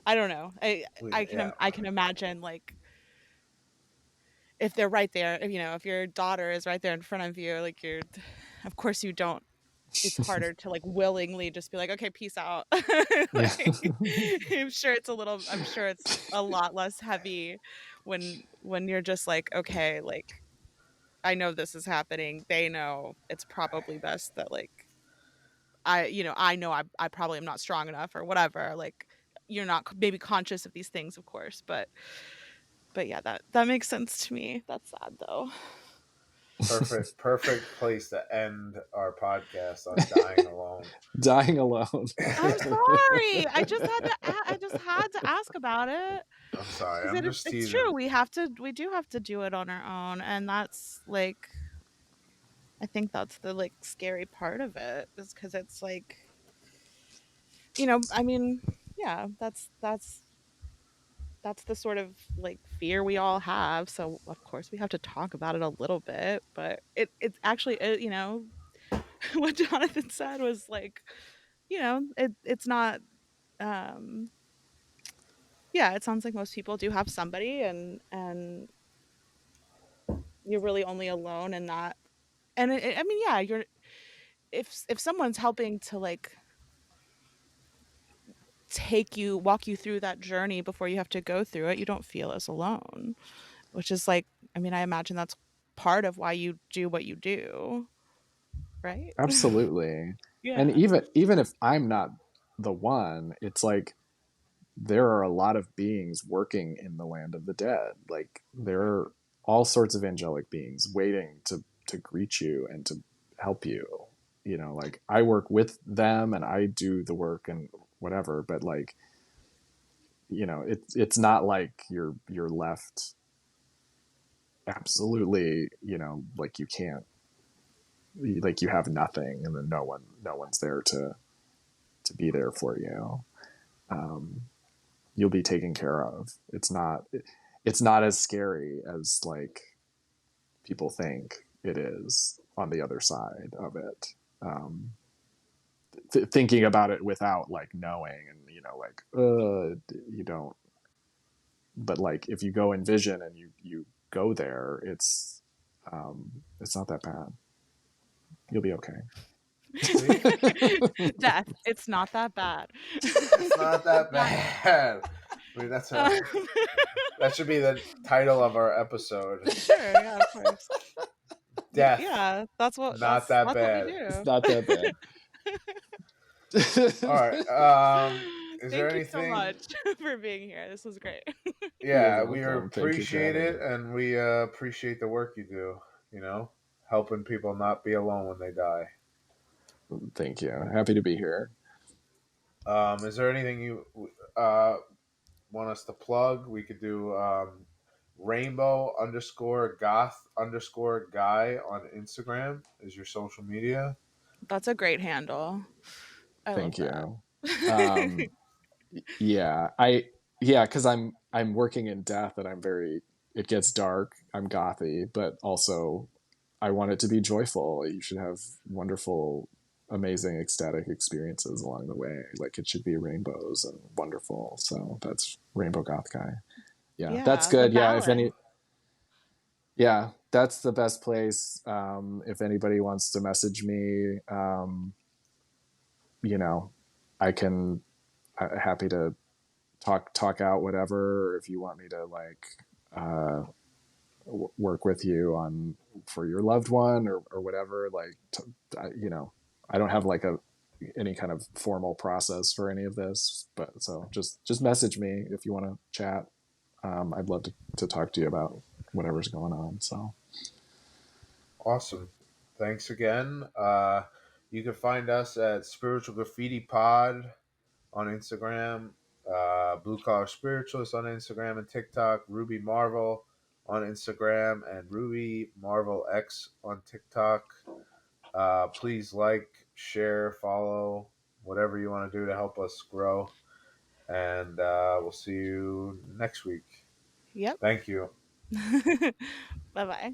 [SPEAKER 2] I don't know.
[SPEAKER 1] Yeah.
[SPEAKER 2] I can imagine, like, if they're right there, if your daughter is right there in front of you, like, you're of course you don't, it's harder to, like, willingly just be like, "Okay, peace out."
[SPEAKER 3] Yeah.
[SPEAKER 2] Like, I'm sure it's a lot less heavy when you're just like, "Okay, like, I know this is happening. They know it's probably best that, like, I know I probably am not strong enough or whatever." Like, you're not maybe conscious of these things, of course, but yeah, that makes sense to me. That's sad though.
[SPEAKER 1] Perfect place to end our podcast on dying alone.
[SPEAKER 3] Dying alone.
[SPEAKER 2] I'm sorry. I just had to ask about it
[SPEAKER 1] I'm sorry.
[SPEAKER 2] because
[SPEAKER 1] I'm just
[SPEAKER 2] it's true.
[SPEAKER 1] teasing.
[SPEAKER 2] We do have to do it on our own, and that's like, I think that's the like scary part of it, is because it's like, I mean, yeah, that's the sort of like fear we all have. So of course we have to talk about it a little bit, but it's actually, what Jonathan said was like, it's not, um yeah, it sounds like most people do have somebody, and you're really only alone and not, and I mean, yeah, you're, if someone's helping to like walk you through that journey before you have to go through it, you don't feel as alone, which is like, I mean, I imagine that's part of why you do what you do, right?
[SPEAKER 3] Absolutely. And
[SPEAKER 2] Yeah.
[SPEAKER 3] even if I'm not the one, it's like there are a lot of beings working in the land of the dead. Like there are all sorts of angelic beings waiting to greet you and to help you. You know, like I work with them and I do the work and whatever, but like, you know, it's not like you're left absolutely, you know, like you can't, like you have nothing, and then no one's there to be there for you. Um, you'll be taken care of. It's not as scary as like people think it is on the other side of it. Thinking about it without like knowing, and you know, like you don't. But like if you go in vision and you go there, it's not that bad. You'll be okay.
[SPEAKER 1] See,
[SPEAKER 2] Death. It's not that bad.
[SPEAKER 1] it's not that
[SPEAKER 2] Got it.
[SPEAKER 1] bad. I mean,
[SPEAKER 2] Um,
[SPEAKER 1] that should be the title of our episode.
[SPEAKER 2] sure. Yeah, of course.
[SPEAKER 1] Death,
[SPEAKER 2] Yeah, that's what
[SPEAKER 1] not that
[SPEAKER 2] we
[SPEAKER 1] bad.
[SPEAKER 3] It's
[SPEAKER 2] do.
[SPEAKER 3] not that bad.
[SPEAKER 1] All right. Is there
[SPEAKER 2] Thank you so
[SPEAKER 1] anything?
[SPEAKER 2] much for being here. This was great.
[SPEAKER 3] You're
[SPEAKER 1] Yeah, we
[SPEAKER 3] welcome. Thank you for
[SPEAKER 1] appreciate
[SPEAKER 3] having
[SPEAKER 1] it,
[SPEAKER 3] me.
[SPEAKER 1] and we appreciate the work you do. You know, helping people not be alone when they die.
[SPEAKER 3] Thank you. Happy to be here.
[SPEAKER 1] Is there anything you uh, want us to plug? We could do rainbow underscore goth underscore guy on Instagram is your social media.
[SPEAKER 2] That's a great handle. I love
[SPEAKER 3] Thank
[SPEAKER 2] that.
[SPEAKER 3] you. Um, yeah, yeah, because I'm working in death, and I'm very. It gets dark. I'm gothy, but also I want it to be joyful. You should have wonderful, amazing, ecstatic experiences along the way. Like it should be rainbows and wonderful. So that's Rainbow Goth Guy. Yeah, that's
[SPEAKER 2] Yeah, the
[SPEAKER 3] good. Yeah, if any,
[SPEAKER 2] balance.
[SPEAKER 3] yeah, that's the best place. If anybody wants to message me, you know, I can. Happy to talk out whatever. Or if you want me to like uh, work with you on for your loved one or whatever, like you know, I don't have like a any kind of formal process for any of this, but so just message me if you want to chat. I'd love to talk to you about whatever's going on. So
[SPEAKER 1] Awesome. Thanks again. You can find us at Spiritual Graffiti Pod on Instagram, Blue Collar Spiritualist on Instagram and TikTok, Ruby Marvel on Instagram, and Ruby Marvel X on TikTok. Please like, share, follow, whatever you want to do to help us grow. And we'll see you next week.
[SPEAKER 2] Yep.
[SPEAKER 1] Thank you.
[SPEAKER 2] Bye bye.